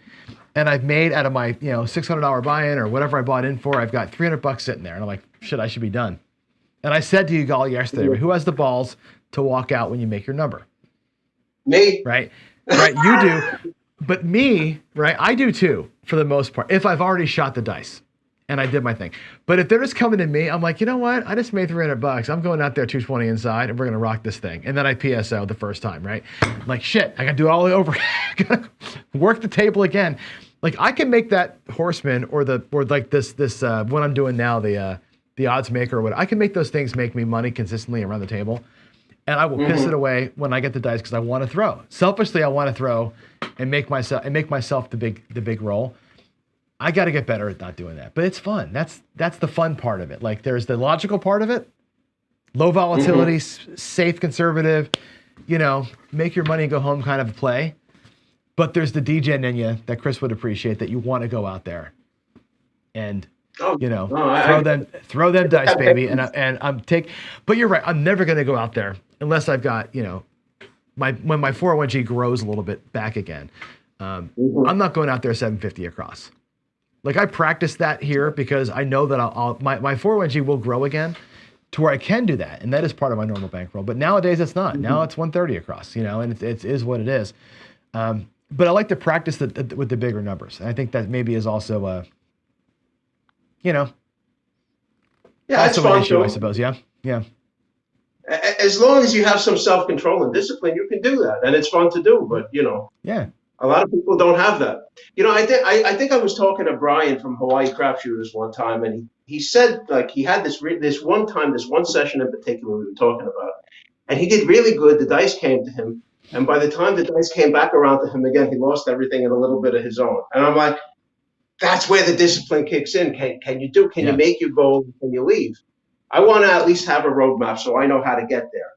and I've made out of my $600 buy-in or whatever I bought in for, I've got $300 sitting there, and I'm like, shit, I should be done. And I said to you all yesterday, who has the balls to walk out when you make your number? Me. Right, you do. But me, right, I do too, for the most part, if I've already shot the dice and I did my thing. But if they're just coming to me, I'm like, you know what? I just made $300. I'm going out there 220 inside and we're going to rock this thing. And then I PSO the first time, right? I'm like, shit, I got to do it all over. I got to work the table again. Like I can make that horseman or like this what I'm doing now, the odds maker or whatever. I can make those things make me money consistently around the table. And I will piss it away when I get the dice because I want to throw. Selfishly, I want to throw and make myself the big roll. I got to get better at not doing that, but it's fun. That's the fun part of it. Like there's the logical part of it, low volatility, safe, conservative, make your money and go home kind of a play. But there's the Degen in you that Chris would appreciate, that you want to go out there and throw them dice, baby. But you're right. I'm never going to go out there unless I've got, when my 401g grows a little bit back again. I'm not going out there 750 across. Like I practice that here because I know that my 401g will grow again to where I can do that. And that is part of my normal bankroll. But nowadays it's not. Now it's 130 across, and it is what it is. But I like to practice with the bigger numbers. And I think that maybe is also that's an fun issue, too. I suppose. Yeah. As long as you have some self-control and discipline, you can do that, and it's fun to do. But a lot of people don't have that. I think I was talking to Brian from Hawaii Crap Shooters one time, and he said like he had this one session in particular we were talking about, and he did really good. The dice came to him, and by the time the dice came back around to him again, he lost everything and a little bit of his own. And I'm like, that's where the discipline kicks in. Can you make your goal? Can you leave? I want to at least have a roadmap so I know how to get there.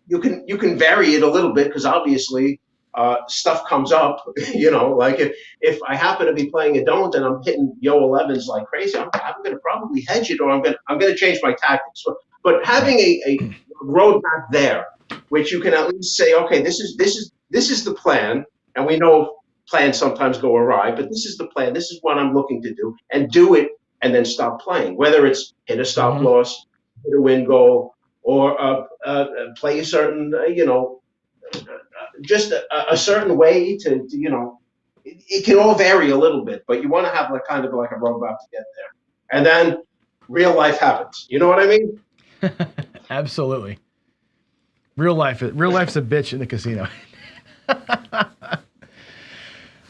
You can vary it a little bit because obviously stuff comes up. Like if I happen to be playing a don't and I'm hitting yo 11s like crazy, I'm going to probably hedge it, or I'm going to change my tactics. But having a roadmap there, which you can at least say, okay, this is the plan, and we know plans sometimes go awry, but this is the plan. This is what I'm looking to do, and do it and then stop playing. Whether it's hit a stop Mm-hmm. loss, hit a win goal, or play a certain, just a certain way to it can all vary a little bit, but you want to have like kind of like a roadmap to get there. And then real life happens. You know what I mean? Absolutely. Real life's a bitch in the casino.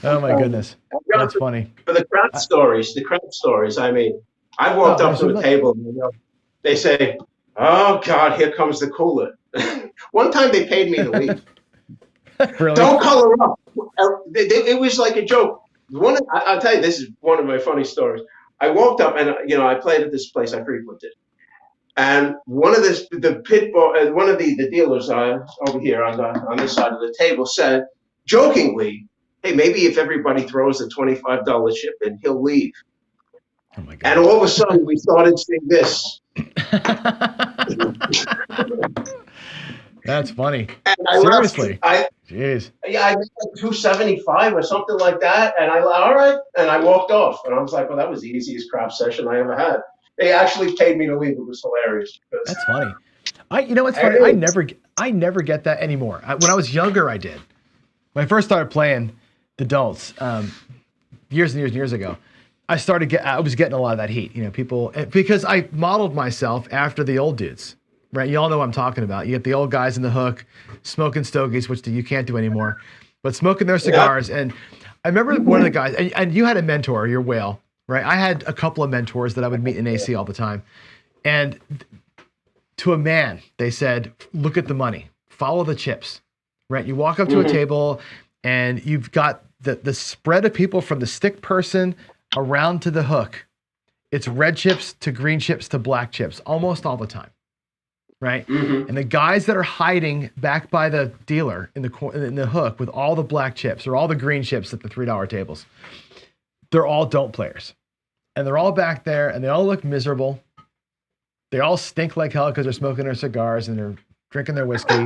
Oh my goodness. That's funny. For the crap stories, I mean, I walked up to a table and they say, "Oh God, here comes the cooler." One time they paid me to leave. Really? Don't color up. It was like a joke. I'll tell you, this is one of my funny stories. I walked up and I played at this place I frequented, and one of the dealers over here on this side of the table said jokingly, "Hey, maybe if everybody throws a $25 chip in, he'll leave." Oh my God. And all of a sudden, we started seeing this. That's funny. And I Seriously. Jeez. Yeah, I made like 275 or something like that. And all right. And I walked off. And I was like, well, that was the easiest crap session I ever had. They actually paid me to leave. It was hilarious. That's funny. What's funny? I never get that anymore. When I was younger, I did. When I first started playing the adults, years and years and years ago, I was getting a lot of that heat. People, because I modeled myself after the old dudes. Right, you all know what I'm talking about. You get the old guys in the hook, smoking stogies, which you can't do anymore, but smoking their cigars. Yeah. And I remember one of the guys, and you had a mentor, your whale, right? I had a couple of mentors that I would meet in AC all the time. And to a man, they said, look at the money, follow the chips, right? You walk up to a table and you've got the spread of people from the stick person around to the hook. It's red chips to green chips to black chips almost all the time. Right, and the guys that are hiding back by the dealer in the hook with all the black chips or all the green chips at the $3 tables, they're all don't players, and they're all back there, and they all look miserable. They all stink like hell because they're smoking their cigars and they're drinking their whiskey,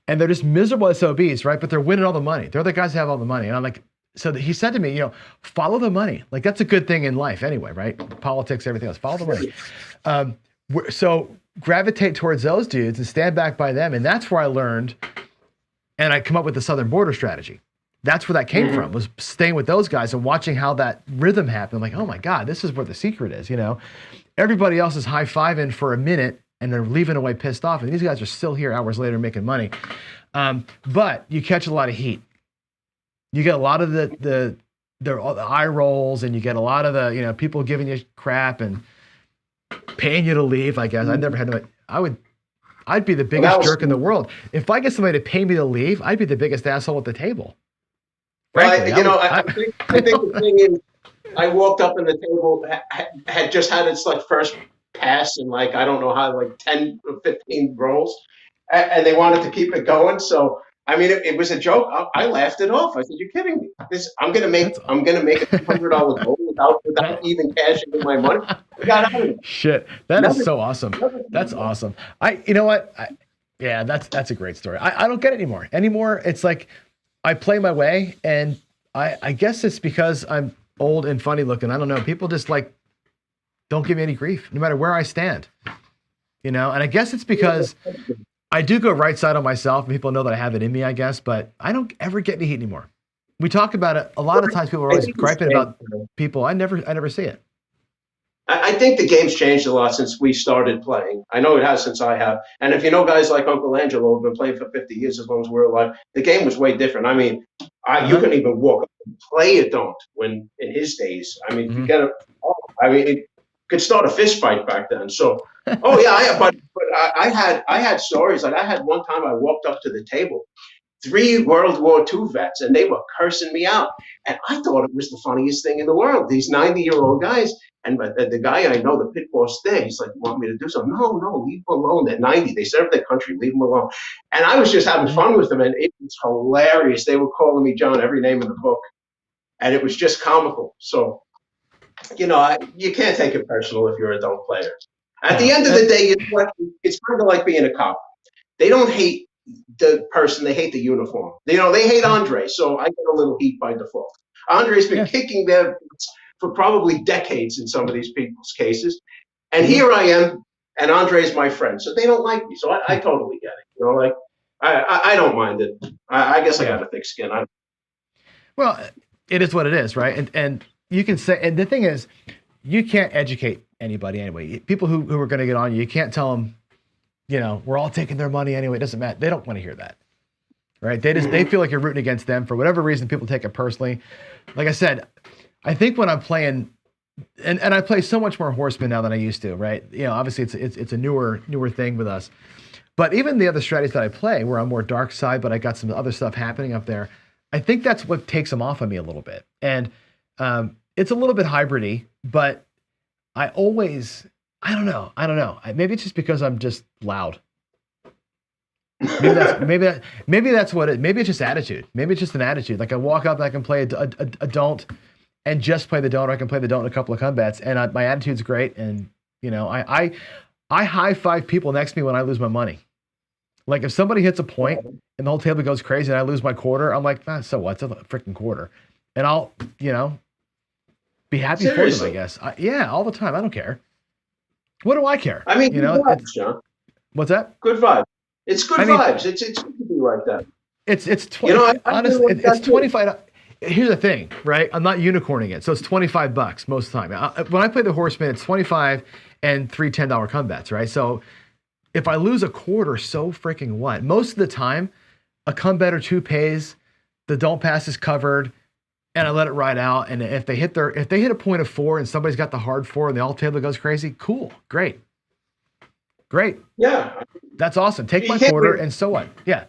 and they're just miserable SOBs, right? But they're winning all the money. They're the guys that have all the money, and I'm like, so he said to me, follow the money. Like that's a good thing in life anyway, right? Politics, everything else. Follow the money. So gravitate towards those dudes and stand back by them. And that's where I learned, and I come up with the Southern Border strategy. That's where that came from, was staying with those guys and watching how that rhythm happened. Like, oh my God, this is where the secret is, Everybody else is high-fiving for a minute and they're leaving away pissed off. And these guys are still here hours later making money. But you catch a lot of heat. You get a lot of the eye rolls, and you get a lot of the, people giving you crap and paying you to leave, I guess. I never had I'd be the biggest jerk in the world. If I get somebody to pay me to leave, I'd be the biggest asshole at the table. Frankly, I think the thing is, I walked up and the table had just had its like first pass and like, I don't know how, like 10 or 15 rolls, and they wanted to keep it going. So, I mean, it was a joke. I laughed it off. I said, "You're kidding me? I'm gonna make a $200 goal without even cashing in my money." We got out of it. Shit, that is so awesome. That's awesome. You know what? That's a great story. I don't get it anymore. It's like I play my way, and I guess it's because I'm old and funny looking. I don't know. People just like don't give me any grief, no matter where I stand. And I guess it's because I do go right side on myself, and people know that I have it in me, I guess, but I don't ever get any heat anymore. We talk about it a lot of times. People are always griping about people. I never see it. I think the game's changed a lot since we started playing. I know it has since I have. And if you know guys like Uncle Angelo who've been playing for 50 years, as long as we're alive, the game was way different. I mean, you couldn't even walk up and play a don't when in his days. I mean, it could start a fist fight back then. So, I had stories. Like I had one time I walked up to the table, 3 World War II vets, and they were cursing me out. And I thought it was the funniest thing in the world. These 90-year-old guys. And the guy I know, the pit boss there, he's like, "You want me to do something?" No, leave them alone. They're 90. They serve their country. Leave them alone. And I was just having fun with them, and it was hilarious. They were calling me John, every name in the book. And it was just comical. So, you can't take it personal if you're a don't player. At the end of the day, it's kind of like being a cop. They don't hate the person, they hate the uniform. They hate Andre, so I get a little heat by default. Andre's been kicking their butts for probably decades in some of these people's cases. And here I am, and Andre's my friend, so they don't like me. So I totally get it. You know, like I don't mind it. I guess I got a thick skin. Well, it is what it is, right? And you can say, and the thing is, you can't educate anybody anyway. People who are going to get on you, you can't tell them, you know, we're all taking their money anyway. It doesn't matter. They don't want to hear that, right? They feel like you're rooting against them for whatever reason. People take it personally. Like I said, I think when I'm playing, and I play so much more Horseman now than I used to, right? You know, obviously it's a newer thing with us. But even the other strategies that I play, where I'm more dark side, but I got some other stuff happening up there, I think that's what takes them off of me a little bit. And it's a little bit hybridy, but I don't know. Maybe it's just because I'm just loud. Maybe that's what it. Maybe it's just attitude. Maybe it's just an attitude. Like I walk up and I can play a don't, and just play the don't, or I can play the don't in a couple of combats, and my attitude's great. And you know, I high five people next to me when I lose my money. Like if somebody hits a point and the whole table goes crazy and I lose my quarter, I'm like, so what? It's a freaking quarter, and I'll, you know, be happy for them, I guess. Yeah, all the time. I don't care. What do I care? I mean, you know, vibes, John. What's that? Good vibes. It's good vibes. It's good to be like that. It's 20. You know, honestly, it's 25. Here's the thing, right? I'm not unicorning it, so it's $25 most of the time. When I play the Horseman, it's 25 and three $10 combats, right? So if I lose a quarter, so freaking what? Most of the time, a combat or two pays, the don't pass is covered, and I let it ride out. And if they hit a point of 4 and somebody's got the hard 4 and the all table goes crazy, cool, great. Yeah, that's awesome. Take my quarter, and so what? Yeah,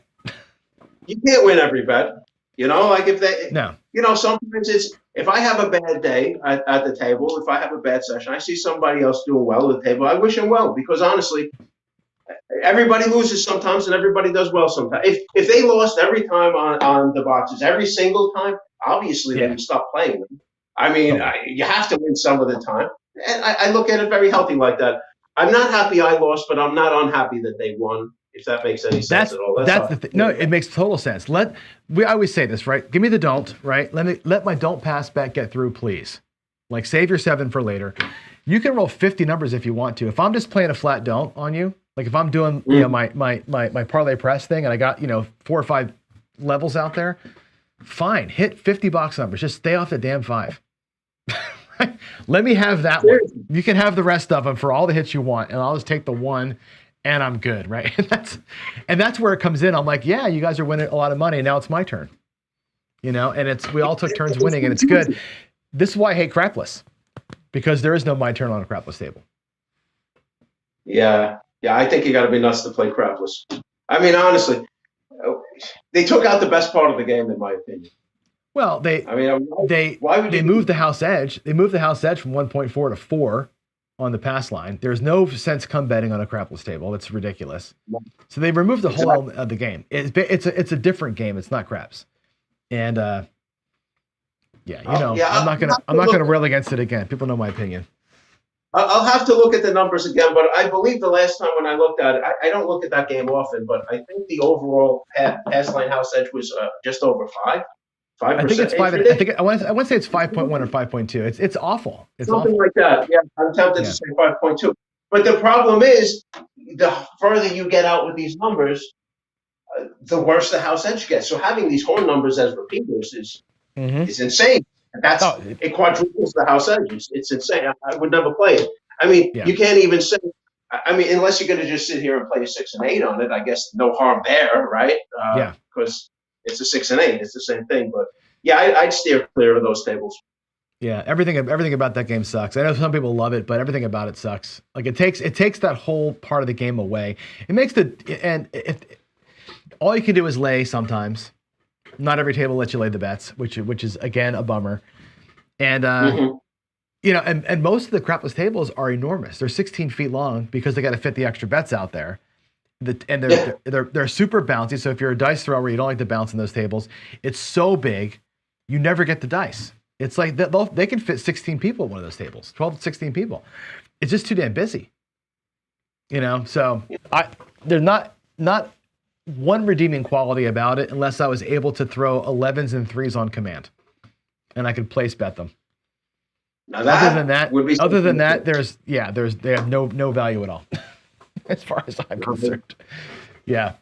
you can't win every bet. You know, like no. You know, sometimes it's if I have a bad day at the table, if I have a bad session, I see somebody else doing well at the table, I wish them well, because honestly, everybody loses sometimes and everybody does well sometimes. If they lost every time on the boxes, every single time, obviously they would stop playing them. I mean, you have to win some of the time. And I look at it very healthy like that. I'm not happy I lost, but I'm not unhappy that they won, if that makes any sense at all. That's the thing. No, it makes total sense. We always say this, right? Give me the don't, right? Let my don't pass bet get through, please. Like save your 7 for later. You can roll 50 numbers if you want to. If I'm just playing a flat don't on you, like if I'm doing you know my parlay press thing and I got 4 or 5 levels out there, fine. Hit 50 box numbers. Just stay off the damn 5. Let me have that one. You can have the rest of them for all the hits you want, and I'll just take the one, and I'm good, right? And that's where it comes in. I'm like, yeah, you guys are winning a lot of money. Now it's my turn, and we all took turns winning, and it's good. This is why I hate crapless, because there is no my turn on a crapless table. Yeah, I think you got to be nuts to play crapless. I mean, honestly, they took out the best part of the game, in my opinion. Well, they moved the house edge. They moved the house edge from 1.4 to 4 on the pass line. There's no sense come betting on a crapless table. That's ridiculous. So they removed the whole element of the game. It's a different game. It's not craps. And I'm not gonna rail against it again. People know my opinion. I'll have to look at the numbers again, but I believe the last time when I looked at it, I don't look at that game often, but I think the overall pass line house edge was just over 5. 5%. I think it's 5. I want to say it's 5.1 or 5.2. It's awful. It's something awful. like that. Yeah, I'm tempted to say 5.2. But the problem is, the further you get out with these numbers, the worse the house edge gets. So having these horn numbers as repeaters is insane. It quadruples the house edge. It's insane. I would never play it. I mean, you can't even say. I mean, unless you're going to just sit here and play a 6 and 8 on it, I guess no harm there, right? Because it's a 6 and 8. It's the same thing. But yeah, I'd steer clear of those tables. Yeah, everything about that game sucks. I know some people love it, but everything about it sucks. Like it takes that whole part of the game away. It makes all you can do is lay sometimes. Not every table lets you lay the bets, which is again a bummer. And and most of the crapless tables are enormous. They're 16 feet long because they got to fit the extra bets out there. And they're super bouncy. So if you're a dice thrower, you don't like to bounce in those tables. It's so big, you never get the dice. It's like they can fit 16 people in one of those tables, 12 to 16 people. It's just too damn busy. So there's not one redeeming quality about it unless I was able to throw 11s and 3s on command, and I could place bet them. Now Other than that, would be other than something that, to- there's they have something to they have no value at all, as far as I'm do. concerned. Yeah.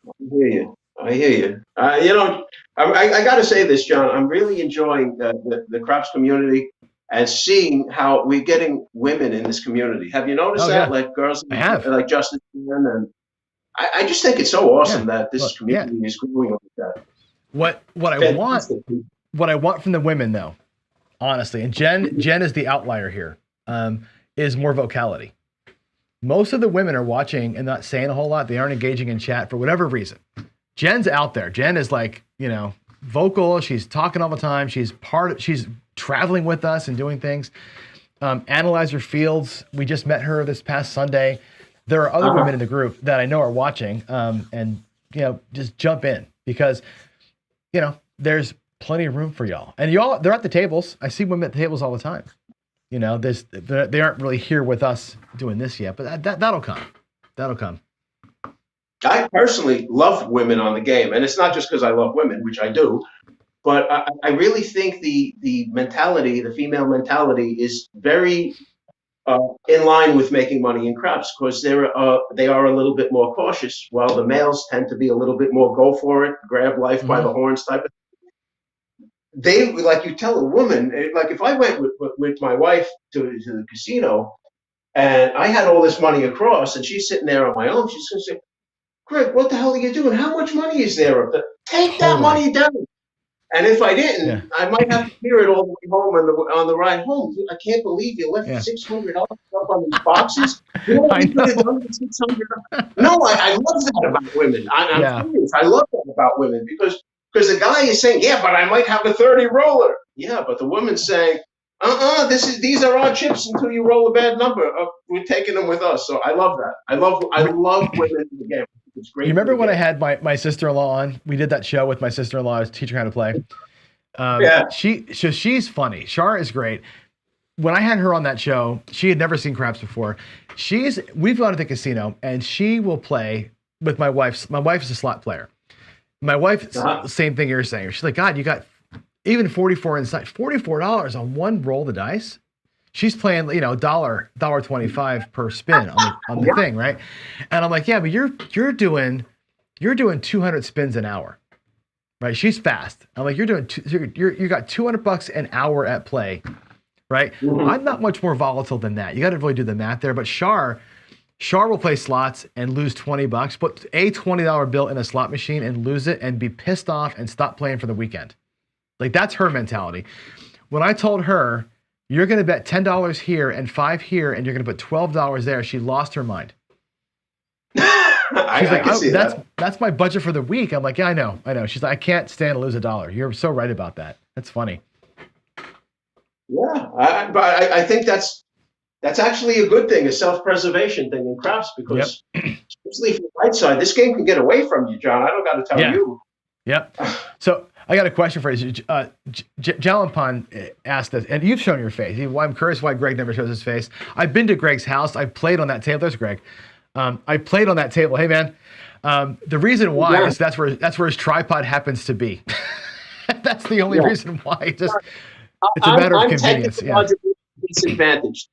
I hear you. I hear you. I got to say this, John. I'm really enjoying the craps community and seeing how we're getting women in this community. Have you noticed Oh that? yeah, Like girls I have. like Justin and I just think it's so Yeah. awesome that this Look, yeah. community is growing like that. What I want Fantastic. what I want from the women though, honestly, and Jen is the outlier here, is more vocality. Most of the women are watching and not saying a whole lot. They aren't engaging in chat for whatever reason. Jen's out there. Jen is like, vocal. She's talking all the time. She's traveling with us and doing things. Analyzer Fields, we just met her this past Sunday. There are other women in the group that I know are watching, and just jump in because, there's plenty of room for y'all. And they're at the tables. I see women at the tables all the time. They aren't really here with us doing this yet, but that'll come. That'll come. I personally love women on the game, and it's not just because I love women, which I do, but I really think the mentality, the female mentality, is very in line with making money in craps because they are a little bit more cautious, while the males tend to be a little bit more go for it, grab life by the horns type of. They, like you tell a woman, like if I went with my wife to the casino and I had all this money across and she's sitting there on my own, she's going to say, Greg, what the hell are you doing? How much money is there up there? Take that money down. And if I didn't, I might have to hear it all the way home on the ride home. I can't believe you left $600 up on these boxes. You know what you could have done with $600? No, I love that about women. I'm serious. I love that about women because the guy is saying, yeah, but I might have a 30 roller. Yeah, but the woman's saying, these are our chips until you roll a bad number. We're taking them with us. So I love that. I love women in the game. It's great. You remember when I had my sister-in-law on? We did that show with my sister-in-law. I was teaching her how to play. She's funny. Shar is great. When I had her on that show, she had never seen craps before. We've gone to the casino and she will play with my wife. My wife's a slot player. My wife, same thing you're saying. She's like, God, you got even 44 inside, $44 on one roll of the dice. She's playing, $1.25 per spin on the thing, right? And I'm like, yeah, but you're doing 200 spins an hour, right? She's fast. I'm like, you got $200 an hour at play, right? Mm-hmm. I'm not much more volatile than that. You got to really do the math there. But Shar will play slots and lose $20, put a $20 bill in a slot machine and lose it and be pissed off and stop playing for the weekend. Like that's her mentality. When I told her, you're going to bet $10 here and $5 here, and you're going to put $12 there, she lost her mind. She's like, that's my budget for the week. I'm like, yeah, I know. She's like, I can't stand to lose $1. You're so right about that. That's funny. Yeah, but I think that's actually a good thing, a self-preservation thing in craps, because especially from the right side, this game can get away from you, John. I don't got to tell you. Yep. So I got a question for you. Jalanpan asked us, and you've shown your face. I'm curious why Greg never shows his face. I've been to Greg's house. I've played on that table. There's Greg. I played on that table. Hey, man. The reason why is that's where his tripod happens to be. That's the only reason why. It's a matter of convenience. I'm disadvantaged.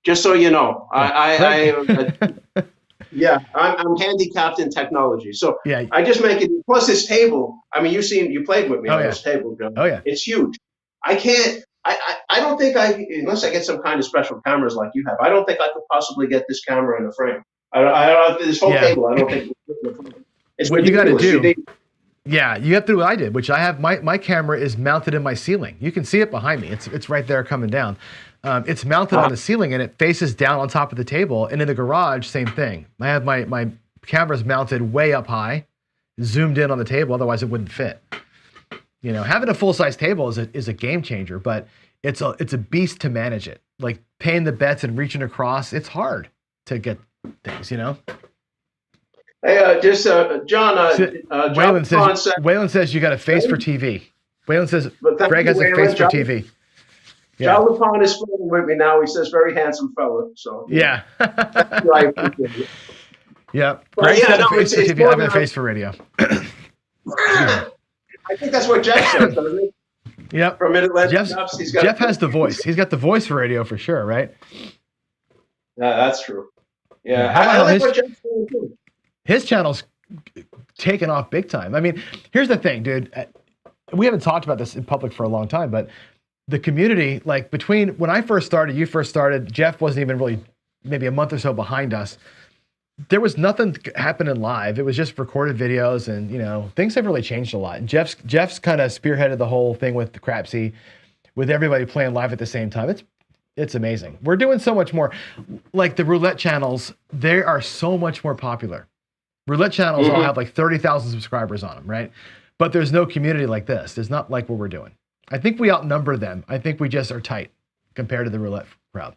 Just so you know, I'm handicapped in technology. So I just make it. Plus, this table. I mean, you played with me on this table, John. Oh yeah, it's huge. I can't. I don't think unless I get some kind of special cameras like you have. I don't think I could possibly get this camera in the frame. I don't this whole table. I don't think it's what ridiculous. You got to do. Yeah, you have to do what I did, which I have my camera is mounted in my ceiling. You can see it behind me. It's right there coming down. It's mounted on the ceiling and it faces down on top of the table. And in the garage, same thing. I have my camera's mounted way up high, zoomed in on the table. Otherwise, it wouldn't fit. Having a full size table is a game changer, but it's a beast to manage it. Like paying the bets and reaching across, it's hard to get things. Hey, John. Waylon says you got a face for TV. Waylon says Greg has a face for TV. Yeah. John LaPone is flirting with me now. He says, very handsome fella. So yeah. Right. Yeah. Greg's got a face for TV. I have a face for radio. I think that's what Jack said, doesn't it? Yep. From Mid-Atlantic Craps. Jeff has the voice. He's got the voice for radio for sure, right? Yeah, that's true. Yeah, How about I like his, what Jeff's doing too. his channel's taken off big time. I mean, here's the thing, dude. We haven't talked about this in public for a long time, but the community, like between when I first started, you first started, Jeff wasn't even really maybe a month or so behind us. There was nothing happening live. It was just recorded videos, and you know, things have really changed a lot. And Jeff's kind of spearheaded the whole thing with the Crapsy, with everybody playing live at the same time. It's amazing. We're doing so much more. Like the roulette channels, they are so much more popular. Roulette channels all have like 30,000 subscribers on them, right? But there's no community like this. There's not like what we're doing. I think we outnumber them. I think we just are tight compared to the roulette crowd.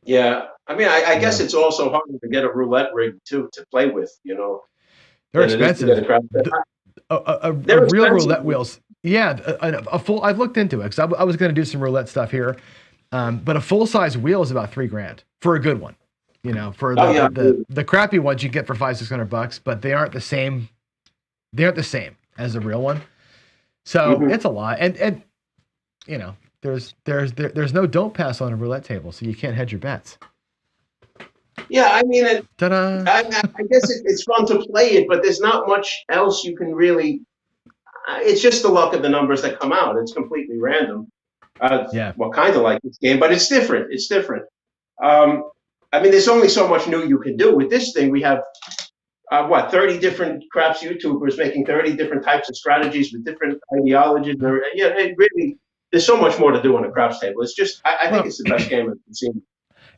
Yeah, I mean, I guess it's also harder to get a roulette rig too to play with. You know, they're expensive. Real roulette wheels. Yeah, a full. I've looked into it because I was going to do some roulette stuff here, but a full size wheel is about $3,000 for a good one. You know, for the crappy ones you get for $500-600, but they aren't the same. They aren't the same as the real one. So it's a lot, and you know, there's no don't pass on a roulette table, so you can't hedge your bets. Yeah, I mean, I guess it's fun to play it, but there's not much else you can really. It's just the luck of the numbers that come out. It's completely random. Well, kind of like this game, but it's different. It's different. I mean, there's only so much new you can do with this thing. We have 30 different craps YouTubers making 30 different types of strategies with different ideologies. Yeah, it really, there's so much more to do on a craps table. It's just, I think it's the best game I've seen.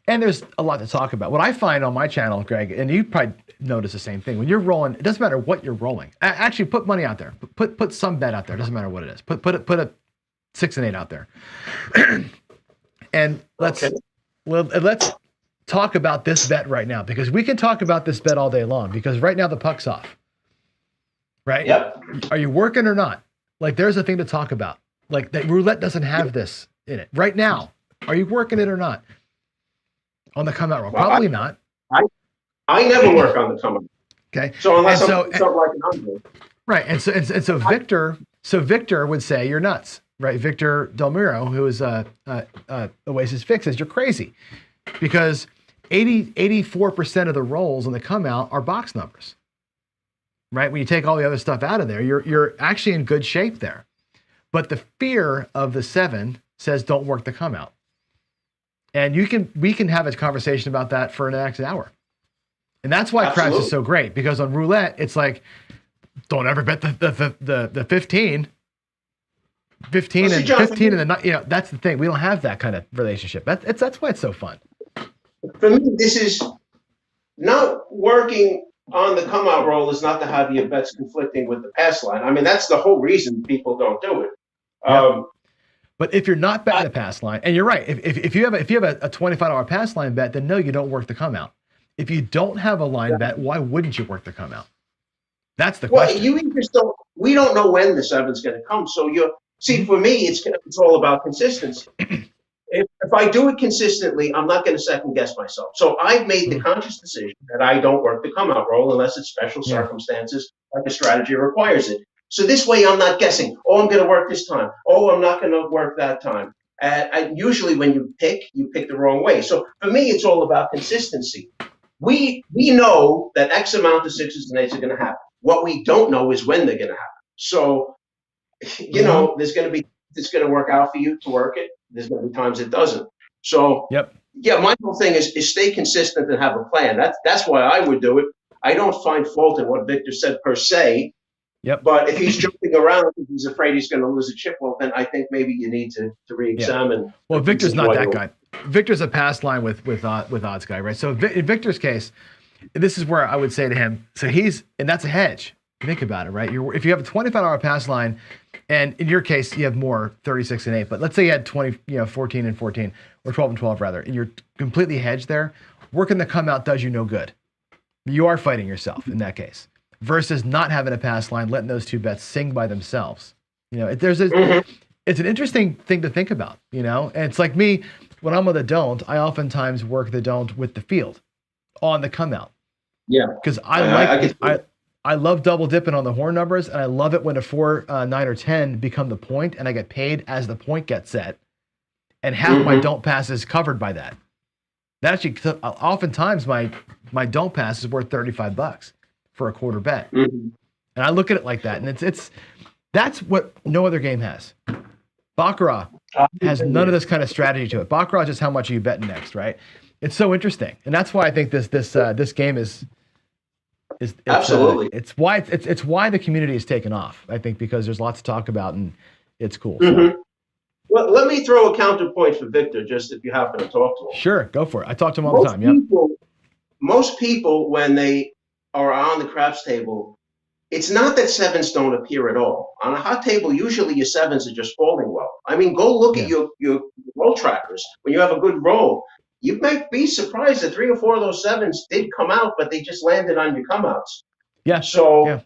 And there's a lot to talk about. What I find on my channel, Greg, and you probably notice the same thing. When you're rolling, it doesn't matter what you're rolling. Actually, put money out there. Put some bet out there. It doesn't matter what it is. Put a 6 and 8 out there. And let's talk about this bet right now, because we can talk about this bet all day long, because right now the puck's off. Right? Yep. Are you working or not? Like, there's a thing to talk about. Like, that roulette doesn't have this in it. Right now, are you working it or not? On the come out roll? Probably not. I never work on the come out. Okay. So unless something like an under. Right. And so Victor would say you're nuts. Right. Victor Del Muro, who is Oasis Fix, says you're crazy, because 84% of the rolls on the come out are box numbers. Right. When you take all the other stuff out of there, you're actually in good shape there. But the fear of the 7 says don't work the come out. And we can have a conversation about that for the next hour. And that's why craps is so great, because on roulette, it's like, don't ever bet the 15 and 15 and the, you know, that's the thing. We don't have that kind of relationship. That's why it's so fun. For me, this is not working on the come out roll is not to have your bets conflicting with the pass line. I mean, that's the whole reason people don't do it. But if you're not betting the pass line, and you're right, if you have a $25 pass line bet, then no, you don't work the come out. If you don't have a line bet, why wouldn't you work the come out? That's the question. Well, you just don't. We don't know when the 7's going to come. So for me, it's all about consistency. If I do it consistently, I'm not going to second guess myself. So I've made the conscious decision that I don't work the come out roll unless it's special circumstances, like a strategy requires it. So this way, I'm not guessing. Oh, I'm going to work this time. Oh, I'm not going to work that time. Usually, when you pick the wrong way. So for me, it's all about consistency. We know that X amount of 6s and 8s are going to happen. What we don't know is when they're going to happen. So, you know, it's going to work out for you to work it. There's going to be times it doesn't. So, yeah, my whole thing is stay consistent and have a plan. That's why I would do it. I don't find fault in what Victor said per se. But if he's jumping around because he's afraid he's going to lose a chip, well, then I think maybe you need to re-examine. Well, Victor's not that guy. Victor's a pass line with odds guy, right? So in Victor's case, this is where I would say to him, so and that's a hedge. Think about it, right? If you have a $25 pass line, and in your case, you have more 36 and 8, but let's say you had 14 and 14, or 12 and 12 rather, and you're completely hedged there, working the come out does you no good. You are fighting yourself in that case, versus not having a pass line, letting those two bets sing by themselves. You know, it's an interesting thing to think about, you know? And it's like me, when I'm with a don't, I oftentimes work the don't with the field on the come out. Yeah. Because I love double dipping on the horn numbers, and I love it when a 4, 9, or 10 become the point, and I get paid as the point gets set, and half my don't pass is covered by that. That actually, oftentimes my don't pass is worth $35 for a quarter bet, and I look at it like that, and that's what no other game has. Baccarat has none of this kind of strategy to it. Baccarat is just how much are you betting next, right? It's so interesting, and that's why I think this game is absolutely. It's why the community is taken off. I think because there's lots to talk about, and it's cool. So. Well, let me throw a counterpoint for Victor, just if you happen to talk to him. Sure, go for it. I talk to him all the time. Most people, when they are on the craps table, it's not that sevens don't appear at all. On a hot table, usually your sevens are just falling well. I mean, go look at your roll trackers. When you have a good roll, you might be surprised that 3 or 4 of those sevens did come out, but they just landed on your come outs. Yeah. So, yeah.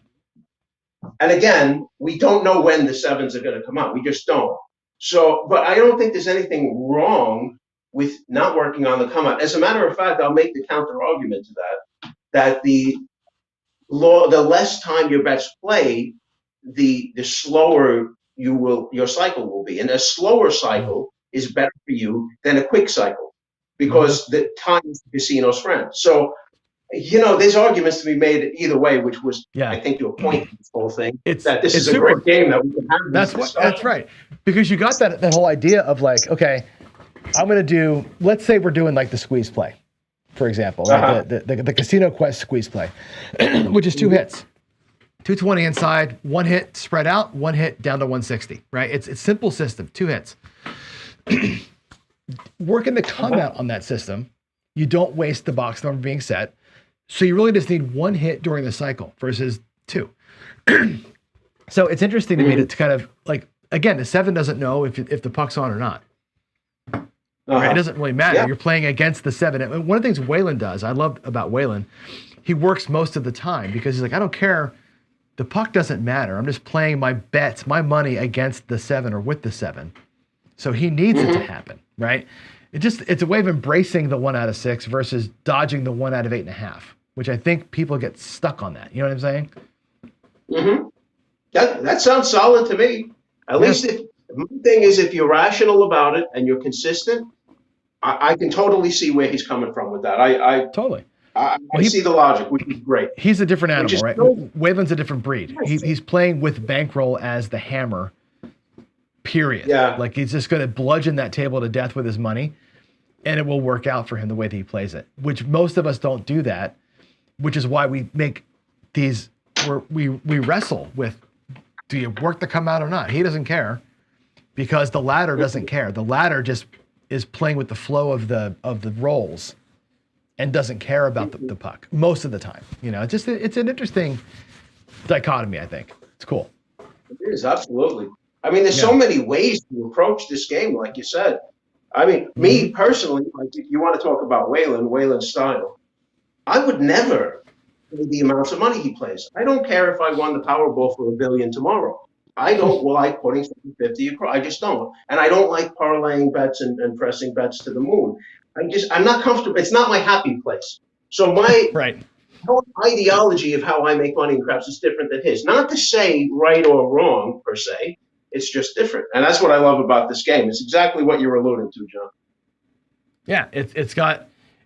And again, we don't know when the sevens are going to come out. We just don't. So, but I don't think there's anything wrong with not working on the come out. As a matter of fact, I'll make the counter argument to that the less time your bets play, the slower your cycle will be. And a slower cycle is better for you than a quick cycle because the time is the casino's friend. So, there's arguments to be made either way, which was, I think, your point in this whole thing. That this is a great game that we can have. That's right. Because you got that whole idea of like, okay, I'm going to do, let's say we're doing like the squeeze play, for example, right? The Casino Quest squeeze play, which is 2 hits. 220 inside, 1 hit spread out, 1 hit down to 160, right? It's simple system, 2 hits. Working the come out on that system, you don't waste the box number being set. So you really just need 1 hit during the cycle versus 2. So it's interesting to me to kind of like, again, the 7 doesn't know if the puck's on or not. Right? It doesn't really matter. Yeah. You're playing against the 7. And one of the things Waylon does, I love about Waylon, he works most of the time because he's like, I don't care. The puck doesn't matter. I'm just playing my bets, my money against the 7 or with the 7. So he needs it to happen, right? It's a way of embracing the 1 out of 6 versus dodging the 1 out of 8.5, which I think people get stuck on that. You know what I'm saying? That sounds solid to me. At least my thing is if you're rational about it and you're consistent, I can totally see where he's coming from with that. I totally. I see the logic, which is great. He's a different animal, right? Waylon's a different breed. He's playing with bankroll as the hammer, period. Yeah. Like he's just going to bludgeon that table to death with his money, and it will work out for him the way that he plays it, which most of us don't do that, which is why we make these, we wrestle with, do you work the come out or not? He doesn't care because the ladder doesn't care. The ladder just is playing with the flow of the rolls and doesn't care about the puck most of the time. It's an interesting dichotomy, I think. It's cool. It is, absolutely. I mean, there's so many ways to approach this game, like you said. I mean, me personally, like if you want to talk about Waylon's style, I would never play the amounts of money he plays. I don't care if I won the Powerball for $1 billion tomorrow. I don't like putting 50 across. I just don't. And I don't like parlaying bets and pressing bets to the moon. I'm not comfortable. It's not my happy place. So my ideology of how I make money in craps is different than his. Not to say right or wrong, per se. It's just different. And that's what I love about this game. It's exactly what you're alluding to, John. Yeah, it's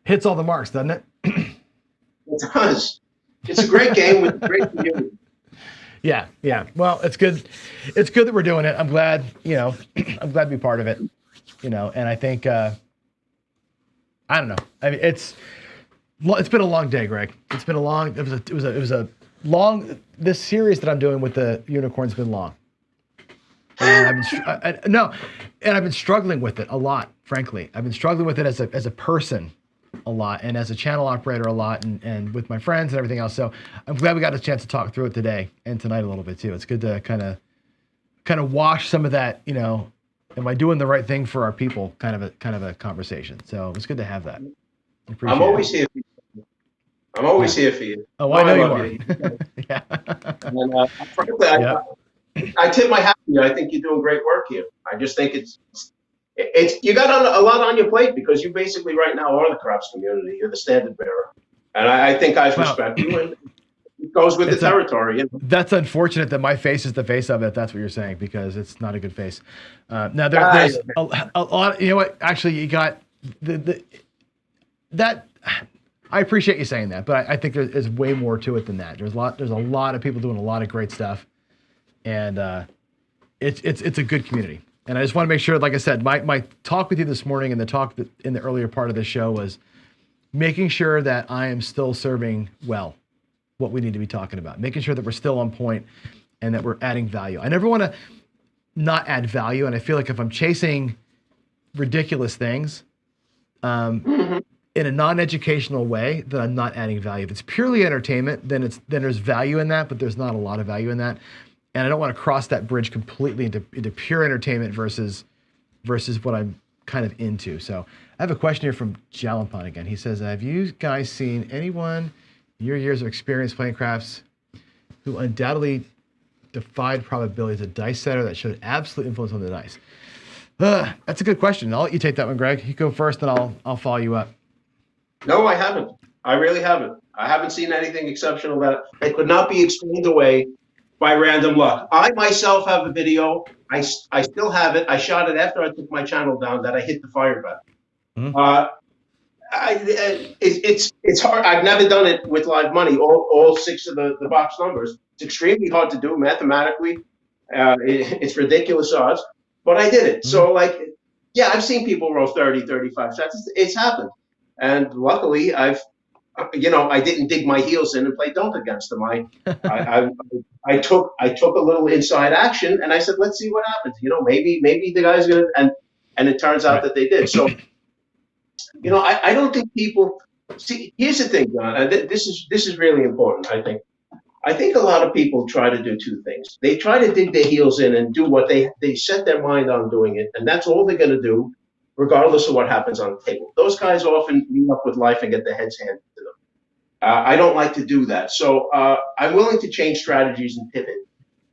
hits all the marks, doesn't it? It does. It's a great game with a great community. Yeah. Well, it's good. It's good that we're doing it. I'm glad, I'm glad to be part of it, and I think, I don't know. I mean, it's been a long day, Greg. It was a long, this series that I'm doing with the unicorn's been long. And I've been struggling with it a lot, frankly. I've been struggling with it as a person a lot and as a channel operator a lot and with my friends and everything else. So I'm glad we got a chance to talk through it today and tonight a little bit too. It's good to kind of wash some of that, am I doing the right thing for our people kind of a conversation. So it's good to have that. I'm always here for you. I'm always here for you. Oh, I know you are. Yeah. And, frankly, I tip my hat to you. I think you're doing great work here. I just think it's you got a lot on your plate because you basically right now are the craps community. You're the standard bearer, and I think I respect you. And goes with the territory. You know? That's unfortunate that my face is the face of it. If that's what you're saying, because it's not a good face. Now there's a lot. You know what? Actually, you got that. I appreciate you saying that, but I think there's way more to it than that. There's a lot of people doing a lot of great stuff, and it's a good community. And I just want to make sure, like I said, my talk with you this morning and the talk in the earlier part of the show was making sure that I am still serving well what we need to be talking about, making sure that we're still on point and that we're adding value. I never want to not add value, and I feel like if I'm chasing ridiculous things in a non-educational way, then I'm not adding value. If it's purely entertainment, then there's value in that, but there's not a lot of value in that. And I don't want to cross that bridge completely into pure entertainment versus what I'm kind of into. So I have a question here from Jalampan again. He says, have you guys seen anyone in your years of experience playing craps who undoubtedly defied probabilities, a dice setter that showed absolute influence on the dice? That's a good question. I'll let you take that one, Greg. You go first, and I'll follow you up. No, I haven't. I really haven't. I haven't seen anything exceptional that could not be explained away by random luck. I myself have a video. I still have it. I shot it after I took my channel down that I hit the fire button. It's hard. I've never done it with live money. All 6 of the box numbers. It's extremely hard to do mathematically. It's ridiculous odds, but I did it. So I've seen people roll 30, 35 shots. It's happened. And luckily, I didn't dig my heels in and play don't against them. I took a little inside action, and I said, let's see what happens. Maybe the guy's gonna, and it turns out that they did. So, I don't think people see. Here's the thing, John. And this is really important. I think a lot of people try to do 2 things. They try to dig their heels in and do what they set their mind on doing it, and that's all they're going to do, regardless of what happens on the table. Those guys often meet up with life and get their heads handed to them. I don't like to do that. So I'm willing to change strategies and pivot.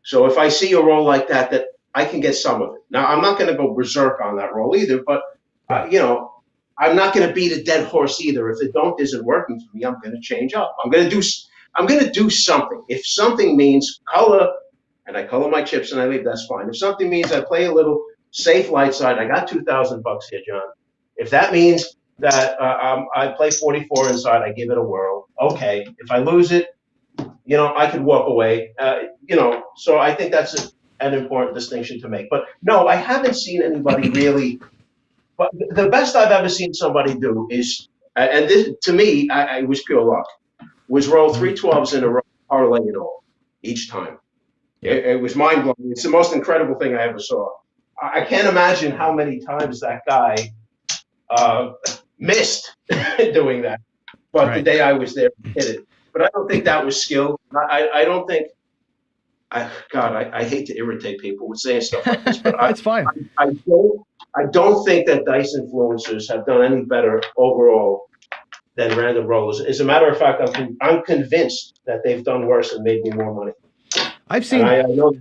So if I see a roll like that I can get some of it. Now, I'm not going to go berserk on that roll either, but, I'm not going to beat a dead horse either. If the don't isn't working for me, I'm going to change up. I'm going to do something. If something means color, and I color my chips and I leave, that's fine. If something means I play a little safe light side, I got $2,000 here, John. If that means that I play 44 inside, I give it a whirl. Okay. If I lose it, I could walk away. So I think that's an important distinction to make. But no, I haven't seen anybody really. But the best I've ever seen somebody do is, and this to me, it was pure luck, was roll 3 12s in a row, parlay it all each time. Yeah. It was mind blowing. It's the most incredible thing I ever saw. I can't imagine how many times that guy missed doing that. But the day I was there, he hit it. But I don't think that was skill. I don't think. I hate to irritate people with saying stuff like this, but it's fine. I don't think that dice influencers have done any better overall than random rollers. As a matter of fact, I'm convinced that they've done worse and made me more money. I've seen. I know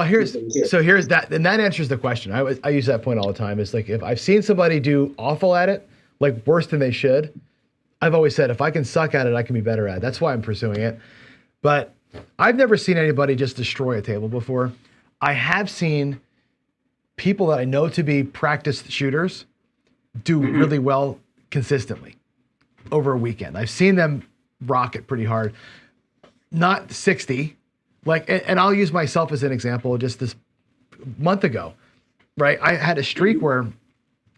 here's that, and that answers the question. I use that point all the time. It's like if I've seen somebody do awful at it, like worse than they should, I've always said if I can suck at it, I can be better at it. That's why I'm pursuing it. But I've never seen anybody just destroy a table before. I have seen people that I know to be practiced shooters do really well consistently over a weekend. I've seen them rock it pretty hard. Not 60, and I'll use myself as an example. Just this month ago, right? I had a streak where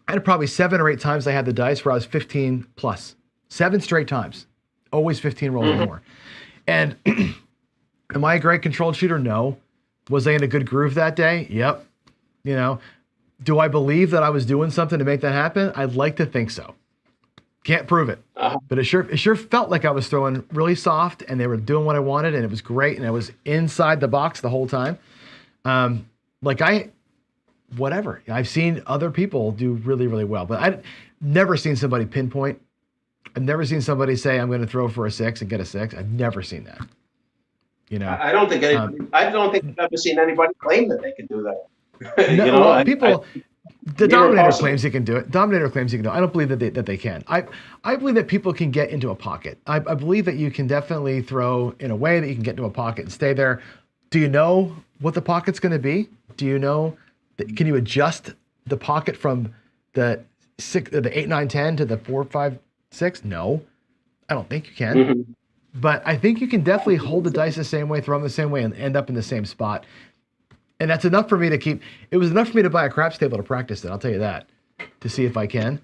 I had probably 7 or 8 times I had the dice where I was 15 plus. 7 straight times. Always 15 rolls or more. And am I a great controlled shooter? No. Was I in a good groove that day? Yep. Do I believe that I was doing something to make that happen? I'd like to think so. Can't prove it. But it sure felt like I was throwing really soft and they were doing what I wanted and it was great and I was inside the box the whole time. Whatever. I've seen other people do really, really well, but I've never seen somebody pinpoint. I've never seen somebody say, I'm going to throw for a 6 and get a 6. I've never seen that. I don't think I've ever seen anybody claim that they can do that. The Near Dominator impossible. claims he can do it. Dominator claims he can do it. I don't believe that they can. I believe that people can get into a pocket. I believe that you can definitely throw in a way that you can get into a pocket and stay there. Do you know what the pocket's going to be? Do you know can you adjust the pocket from the 8, 9, 10 to the 4, 5, 6? No, I don't think you can. Mm-hmm. But I think you can definitely hold the dice the same way, throw them the same way, and end up in the same spot. And that's enough for me to keep. It was enough for me to buy a craps table to practice it. I'll tell you that, to see if I can.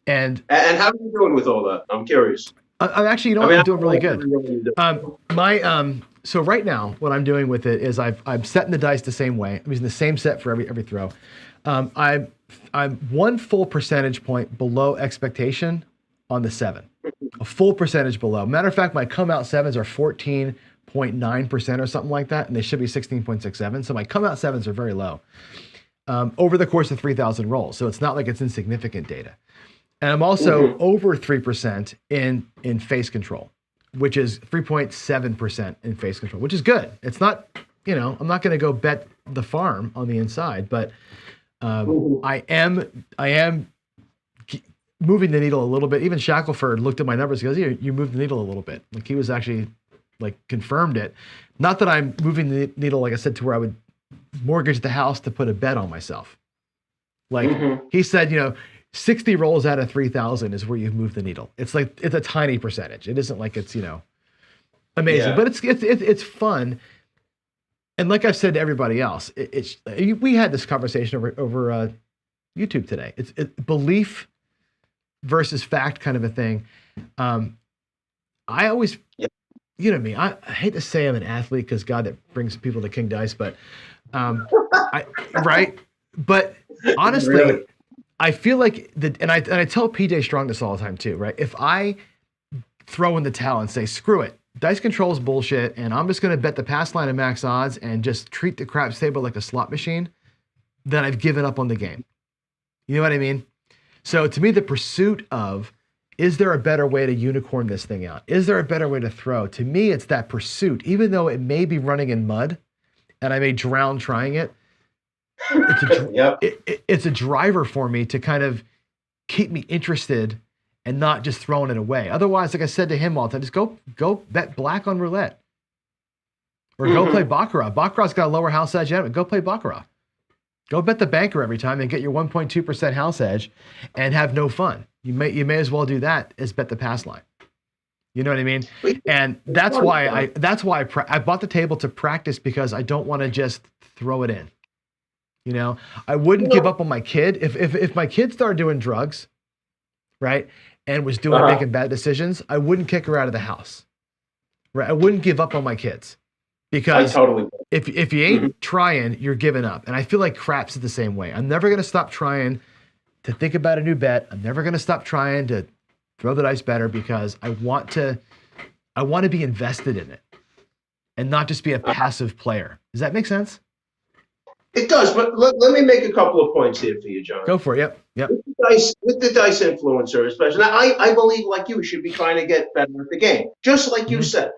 And how are you doing with all that? I'm curious. I'm actually, you know, I mean, I'm doing really good. Really So right now, what I'm doing with it is I'm setting the dice the same way. I'm using the same set for every throw. I'm 1 full percentage point below expectation on the 7, a full percentage below. Matter of fact, my come out 7s are 14.9% or something like that, and they should be 16.67. So my come out 7s are very low over the course of 3,000 rolls. So it's not like it's insignificant data. And I'm also over 3% in face control, which is 3.7% in face control, which is good. It's not, you know, I'm not going to go bet the farm on the inside, but I am moving the needle a little bit. Even Shackelford looked at my numbers and goes, "Yeah, you moved the needle a little bit." Like he was actually like confirmed it. Not that I'm moving the needle, like I said, to where I would mortgage the house to put a bet on myself. Like he said, you know, 60 rolls out of 3,000 is where you've moved the needle. It's like, it's a tiny percentage. It isn't like it's, you know, amazing, but it's fun. And like I've said to everybody else, we had this conversation over YouTube today. It's belief versus fact kind of a thing. I always, you know me, I hate to say I'm an athlete because God, that brings people to King Dice, but right. But honestly, Really? I feel like and I tell PJ Strong this all the time too, right? If I throw in the towel and say, screw it, dice control is bullshit, and I'm just going to bet the pass line at max odds and just treat the craps table like a slot machine, then I've given up on the game. You know what I mean? So to me, the pursuit of, is there a better way to unicorn this thing out? Is there a better way to throw? To me, it's that pursuit, even though it may be running in mud and I may drown trying it. It's a driver for me to kind of keep me interested and not just throwing it away. Otherwise, like I said to him all the time, just go bet black on roulette. Or go play Baccarat. Baccarat's got a lower house edge anyway. Go play Baccarat. Go bet the banker every time and get your 1.2% house edge and have no fun. You may as well do that as bet the pass line. You know what I mean? And that's why I bought the table to practice, because I don't want to just throw it in. You know, I wouldn't give up on my kid. If my kid started doing drugs, right, and was making bad decisions, I wouldn't kick her out of the house. Right? I wouldn't give up on my kids, because if you ain't trying, you're giving up. And I feel like craps is the same way. I'm never going to stop trying to think about a new bet. I'm never going to stop trying to throw the dice better, because I want to be invested in it and not just be a passive player. Does that make sense? It does, but let me make a couple of points here for you, John. Go for it. Yep. With the dice influencer, especially, I believe, like you, should be trying to get better at the game. Just like you said.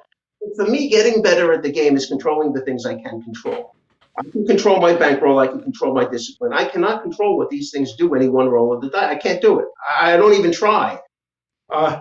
For me, getting better at the game is controlling the things I can control. I can control my bankroll. I can control my discipline. I cannot control what these things do any one roll of the die. I can't do it. I don't even try.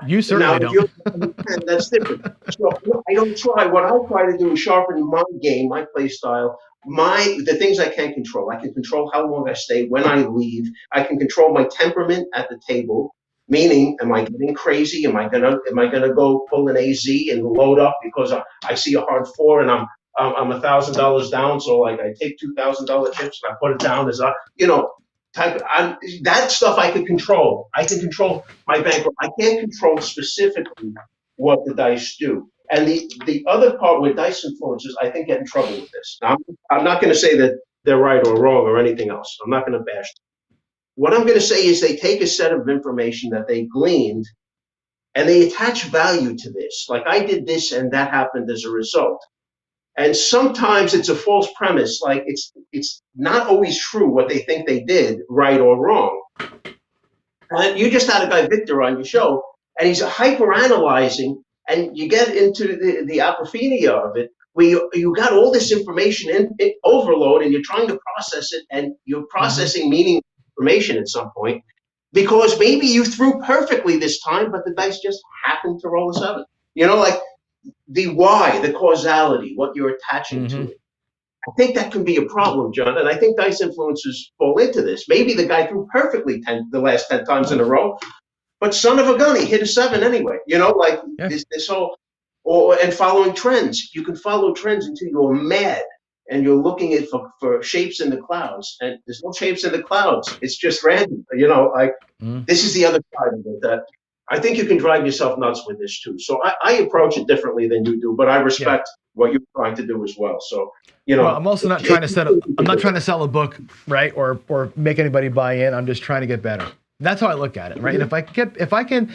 You certainly don't. That's different. So I don't try. What I try to do is sharpen my game, my play style, the things I can control. I can control how long I stay, when I leave. I can control my temperament at the table. Meaning, am I getting crazy? Am I gonna go pull an AZ and load up because I see a hard 4 and I'm $1,000 down? So like I take $2,000 chips and I put it down as that stuff I can control. I can control my bankroll. I can't control specifically what the dice do. And the other part where dice influencers, I think, get in trouble with this. Now, I'm not going to say that they're right or wrong or anything else. I'm not going to bash them. What I'm going to say is they take a set of information that they gleaned and they attach value to this. Like, I did this and that happened as a result. And sometimes it's a false premise. Like, it's not always true what they think they did, right or wrong. And you just had a guy, Victor, on your show, and he's hyper-analyzing, and you get into the apophenia of it, where you got all this information in overload, and you're trying to process it, and you're processing meaning information at some point, because maybe you threw perfectly this time, but the dice just happened to roll a 7. You know, like the why, the causality, what you're attaching to it. I think that can be a problem, John, and I think dice influencers fall into this. Maybe the guy threw perfectly the last 10 times in a row, but son of a gun, he hit a 7 anyway. You know, like this whole, and following trends. You can follow trends until you're mad, and you're looking at for shapes in the clouds, and there's no shapes in the clouds. It's just random. You know, like this is the other side of it that I think you can drive yourself nuts with this too. So I approach it differently than you do, but I respect what you're trying to do as well. So, you know, well, I'm also not trying to I'm not trying to sell a book, right? Or make anybody buy in. I'm just trying to get better. That's how I look at it, right? And if I can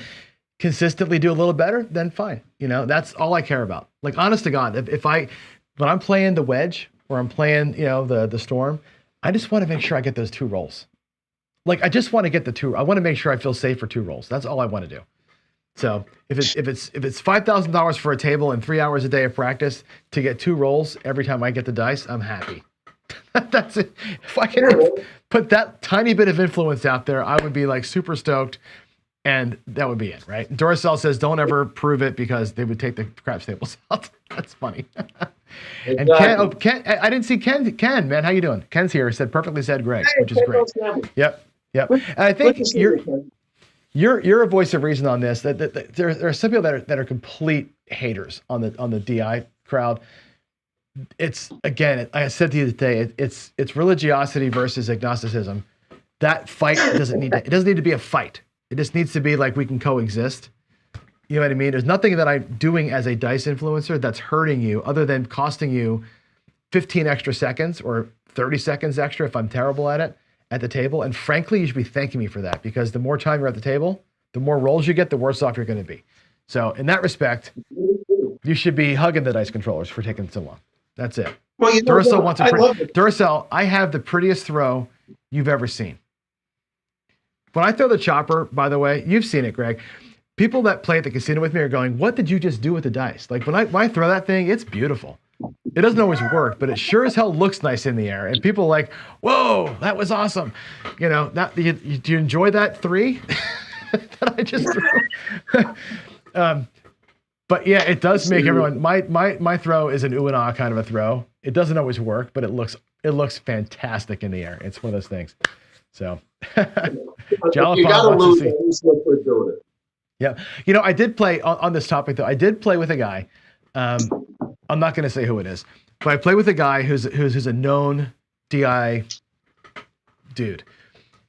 consistently do a little better, then fine. You know, that's all I care about. Like, honest to God, when I'm playing the wedge or I'm playing, you know, the storm, I just want to make sure I get those 2 rolls. Like, I just want to get the 2. I want to make sure I feel safe for 2 rolls. That's all I want to do. So if it's $5,000 for a table and 3 hours a day of practice to get 2 rolls every time I get the dice, I'm happy. That's it. If I can put that tiny bit of influence out there, I would be like super stoked, and that would be it, right? Duracell says don't ever prove it because they would take the craps tables out. That's funny. And Ken, I didn't see Ken. Ken, man, how you doing? Ken's here. Said perfectly said, Greg, which is great. Yep. And I think you're a voice of reason on this. That there are some people that are complete haters on the DI crowd. It's, again, I said to you today, it's religiosity versus agnosticism. That fight doesn't need to be a fight. It just needs to be like we can coexist. You know what I mean? There's nothing that I'm doing as a dice influencer that's hurting you other than costing you 15 extra seconds or 30 seconds extra if I'm terrible at it at the table. And frankly, you should be thanking me for that, because the more time you're at the table, the more rolls you get, the worse off you're going to be. So in that respect, you should be hugging the dice controllers for taking so long. That's it. Well, you know, Duracell, I have the prettiest throw you've ever seen. When I throw the chopper, by the way, you've seen it, Greg. People that play at the casino with me are going, what did you just do with the dice? Like when I throw that thing, it's beautiful. It doesn't always work, but it sure as hell looks nice in the air. And people are like, whoa, that was awesome. You know, do you enjoy that 3 that I just threw? But yeah, it does make everyone, my throw is an ooh and ah kind of a throw. It doesn't always work, but it looks fantastic in the air. It's one of those things. So you gotta lose it. Yeah. You know, I did play on this topic though. I did play with a guy. I'm not going to say who it is, but I played with a guy who's a known DI dude,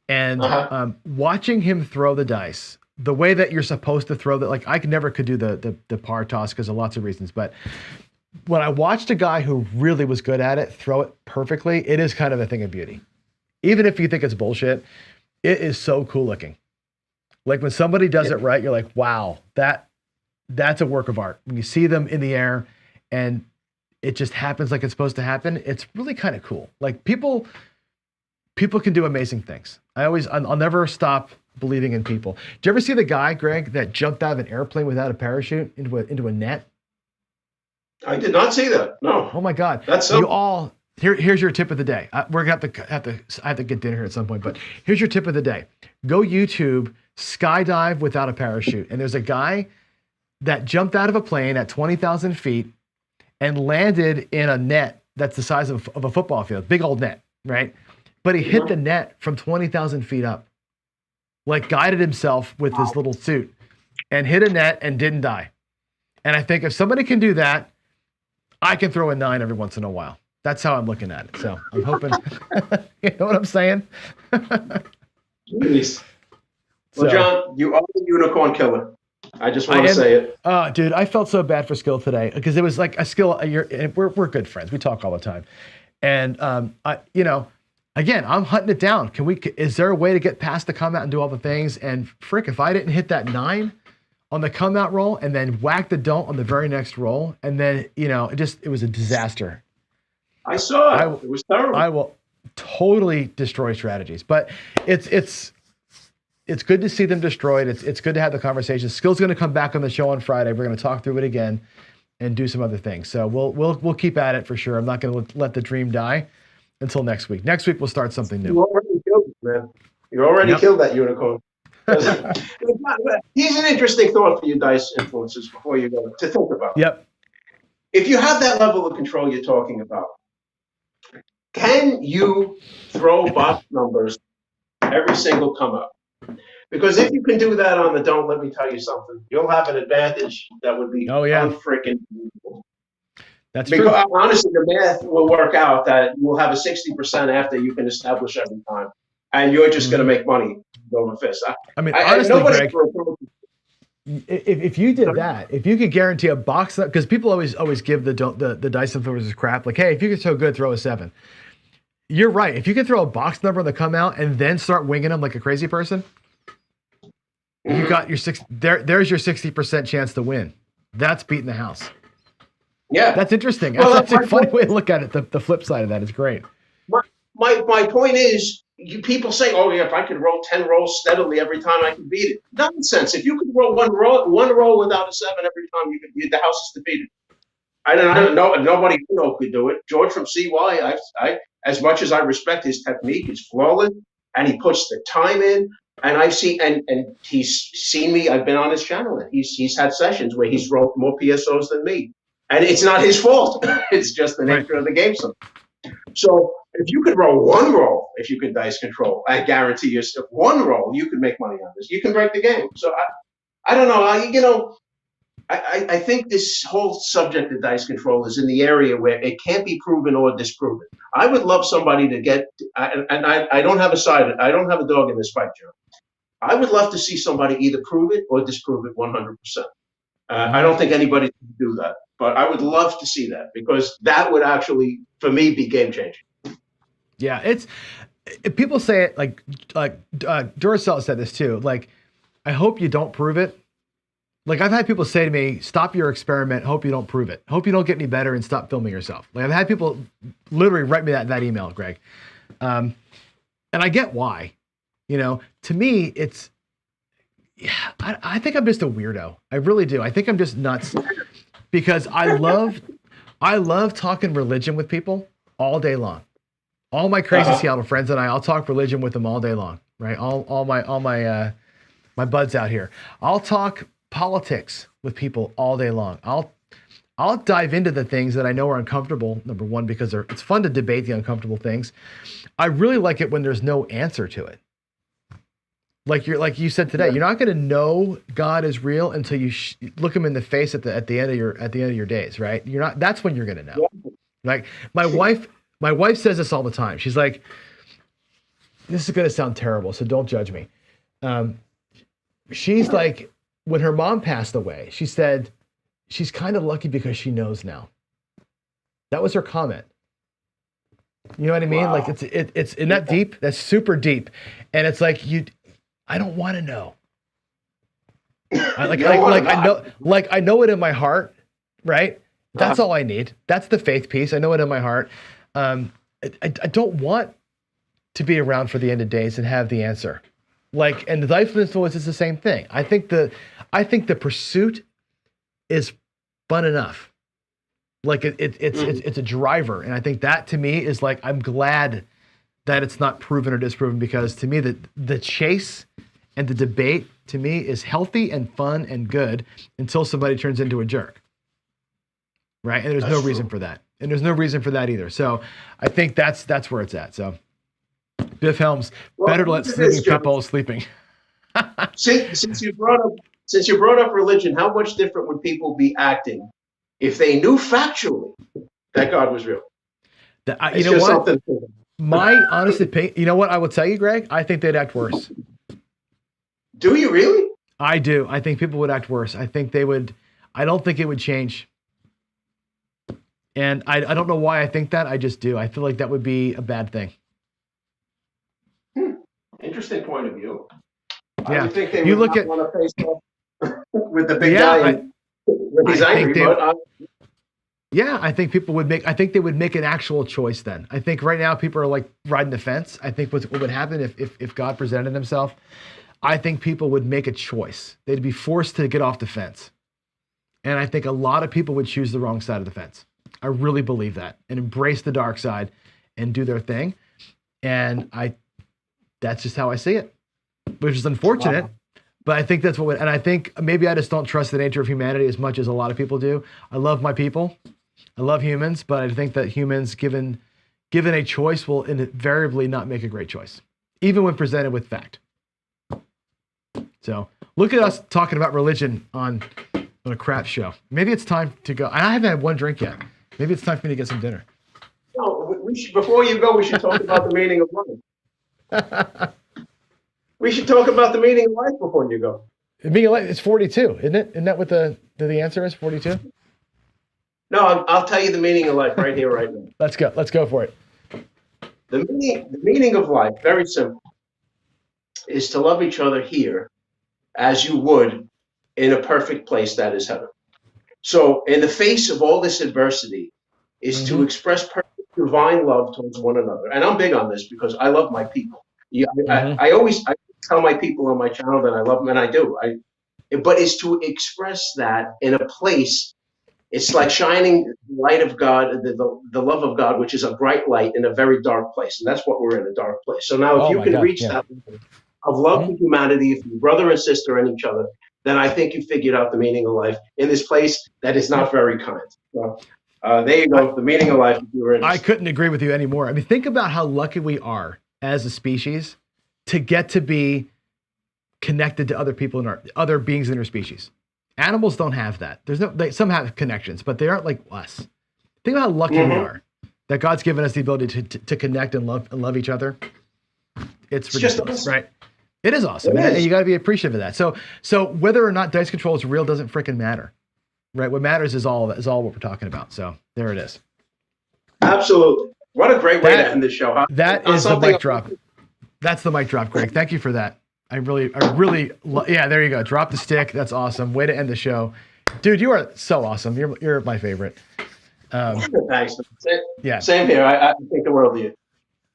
and watching him throw the dice the way that you're supposed to throw that, like I never could do the par toss because of lots of reasons. But when I watched a guy who really was good at it throw it perfectly, it is kind of a thing of beauty. Even if you think it's bullshit, it is so cool looking. Like when somebody does it right, you're like, wow, that's a work of art. When you see them in the air and it just happens like it's supposed to happen, it's really kind of cool. Like people can do amazing things. I'll never stop believing in people. Did you ever see the guy, Greg, that jumped out of an airplane without a parachute into a net? I did not see that. No. Oh my God. That's so. You all. Here's your tip of the day. We're gonna I have to get dinner here at some point, but here's your tip of the day. Go YouTube skydive without a parachute. And there's a guy that jumped out of a plane at 20,000 feet and landed in a net that's the size of a football field, big old net, right? But he hit the net from 20,000 feet up, like guided himself with his little suit and hit a net and didn't die. And I think if somebody can do that, I can throw a 9 every once in a while. That's how I'm looking at it. So I'm hoping, you know what I'm saying? Jeez. Well, John, you are the unicorn killer. I just want to say it. Oh, dude, I felt so bad for Skill today because it was like a Skill. We're good friends. We talk all the time, and again, I'm hunting it down. Is there a way to get past the come out and do all the things? And frick, if I didn't hit that 9 on the come out roll and then whack the don't on the very next roll, and then it was a disaster. I saw it. It was terrible. I will totally destroy strategies, but it's good to see them destroyed. It's good to have the conversation. Skill's going to come back on the show on Friday. We're going to talk through it again and do some other things. So we'll keep at it for sure. I'm not going to let the dream die until next week. Next week we'll start something new. You already killed it, man. You already Yep. killed that unicorn. Here's an interesting thought for you dice influencers before you go to think about. Yep. If you have that level of control you're talking about, can you throw box numbers every single come up? Because if you can do that on the don't, let me tell you something, you'll have an advantage that would be Oh, yeah. unfreaking believable. That's Because true. honestly, the math will work out that you'll have a 60% after you can establish every time, and you're just going to make money over fist. I mean, honestly, nobody Greg, ever approaches- if you did that, if you could guarantee a box, because people always give the dice influencers crap, like, hey, if you get so good, throw a 7. You're right. If you can throw a box number that come out and then start winging them like a crazy person, you got your there's your 60% chance to win. That's beating the house. Yeah, That's interesting. Well, That's a my funny point- way to look at it. The flip side of that is great. my point is, people say, "Oh yeah, if I could roll 10 rolls steadily every time, I can beat it." Nonsense. If you could roll one roll without a 7 every time, the house is defeated. I don't know. Nobody could do it. George from CY, as much as I respect his technique, is flawless, and he puts the time in. And I've seen, and he's seen me. I've been on his channel, and he's had sessions where he's rolled more PSOs than me, and it's not his fault. It's just the nature of the game. So if you could roll one roll, if you could dice control, I guarantee you, one roll, you could make money on this. You can break the game. So I don't know. I think this whole subject of dice control is in the area where it can't be proven or disproven. I would love somebody to get, and I don't have a side, I don't have a dog in this fight, Joe. I would love to see somebody either prove it or disprove it 100%. I don't think anybody can do that, but I would love to see that, because that would actually, for me, be game changing. Yeah, people say it like Duracell said this too. Like, I hope you don't prove it. Like, I've had people say to me, stop your experiment. Hope you don't prove it. Hope you don't get any better and stop filming yourself. Like, I've had people literally write me that email, Greg. And I get why. To me, it's, I think I'm just a weirdo. I really do. I think I'm just nuts, because I love talking religion with people all day long. All my crazy Seattle friends and I'll talk religion with them all day long, right? All my buds out here. I'll talk politics with people all day long. I'll dive into the things that I know are uncomfortable. Number one, because it's fun to debate the uncomfortable things. I really like it when there's no answer to it. Like you said today, you're not going to know God is real until you look him in the face at the end of your days, right? That's when you're going to know. Like my wife says this all the time. She's like, this is going to sound terrible, so don't judge me. She's like, when her mom passed away, she said she's kind of lucky because she knows now. That was her comment. You know what I mean? Wow. Like it's in that deep. That's super deep, and it's like I don't want to know. I know it in my heart, right? That's all I need. That's the faith piece. I know it in my heart. I don't want to be around for the end of days and have the answer. Like, and the life influence is the same thing. I think the pursuit is fun enough. Like it's a driver, and I think that to me is like, I'm glad that it's not proven or disproven, because to me the chase and the debate to me is healthy and fun and good until somebody turns into a jerk, right? And there's no reason for that, and there's no reason for that either. So I think that's where it's at. So Biff Helms, better to let sleeping people sleeping. Since you brought up religion, how much different would people be acting if they knew factually that God was real? You know what? My honest opinion, you know what I will tell you, Greg? I think they'd act worse. Do you really? I do. I think people would act worse. I think they would. I don't think it would change. And I don't know why I think that. I just do. I feel like that would be a bad thing. Interesting point of view. Yeah. I would think they want to face off with the big guy. He's angry, yeah, I think people would make. I think they would make an actual choice then. I think right now people are like riding the fence. I think what would happen if God presented himself, I think people would make a choice. They'd be forced to get off the fence, and I think a lot of people would choose the wrong side of the fence. I really believe that, and embrace the dark side and do their thing. And that's just how I see it, which is unfortunate. Wow. But I think that's and I think maybe I just don't trust the nature of humanity as much as a lot of people do. I love my people. I love humans, but I think that humans, given a choice, will invariably not make a great choice, even when presented with fact. So look at us talking about religion on a crap show. Maybe it's time to go. I haven't had one drink yet. Maybe it's time for me to get some dinner. No, before you go, we should talk about the meaning of life. We should talk about the meaning of life before you go. The meaning of life is 42, isn't it? Isn't that what the answer is? 42? No, I'll tell you the meaning of life right here, right now. Let's go. Let's go for it. The meaning of life, very simple, is to love each other here as you would in a perfect place that is heaven. So in the face of all this adversity is to express perfect divine love towards one another. And I'm big on this because I love my people. Yeah, I always tell my people on my channel that I love them, and I do. But it's to express that in a place. It's like shining the light of God, the love of God, which is a bright light in a very dark place. And that's what we're in, a dark place. So now if you can reach that level of love to humanity, if you're brother and sister and each other, then I think you figured out the meaning of life in this place that is not very kind. So there you go, the meaning of life. If you were in I couldn't agree with you anymore. I mean, think about how lucky we are as a species to get to be connected to other people and other beings in our species. Animals don't have that. Some have connections, but they aren't like us. Think about how lucky we are that God's given us the ability to connect and love each other. It's ridiculous, just awesome. Right? It is awesome, and you got to be appreciative of that. So whether or not dice control is real doesn't freaking matter, right? What matters is all what we're talking about. So there it is. Absolutely. What a great way to end the show. Huh? That is the mic drop. That's the mic drop, Greg. Thank you for that. I really, yeah, there you go. Drop the stick. That's awesome. Way to end the show. Dude, you are so awesome. You're my favorite. Thanks. Yeah. Same here. I think the world of you.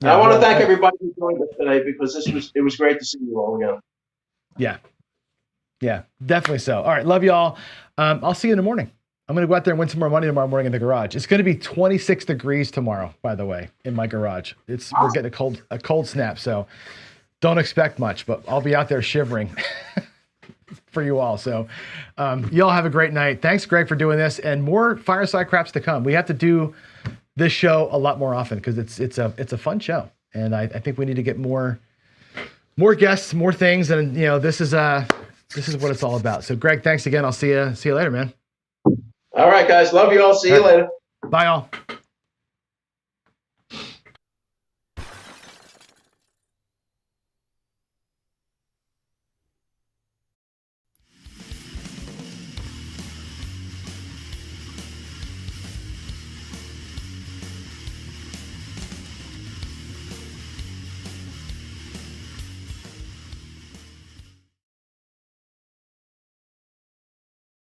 Yeah, I want to thank everybody who joined us today because it was great to see you all again. Yeah. Yeah, definitely so. All right. Love y'all. I'll see you in the morning. I'm going to go out there and win some more money tomorrow morning in the garage. It's going to be 26 degrees tomorrow, by the way, in my garage. We're getting a cold snap. So don't expect much, but I'll be out there shivering for you all. So y'all have a great night. Thanks, Greg, for doing this, and more Fireside Craps to come. We have to do this show a lot more often because it's a fun show, and I think we need to get more guests, more things, and this is what it's all about. So, Greg, thanks again. I'll see you later, man. All right, guys. Love you all. See you later. Bye, all.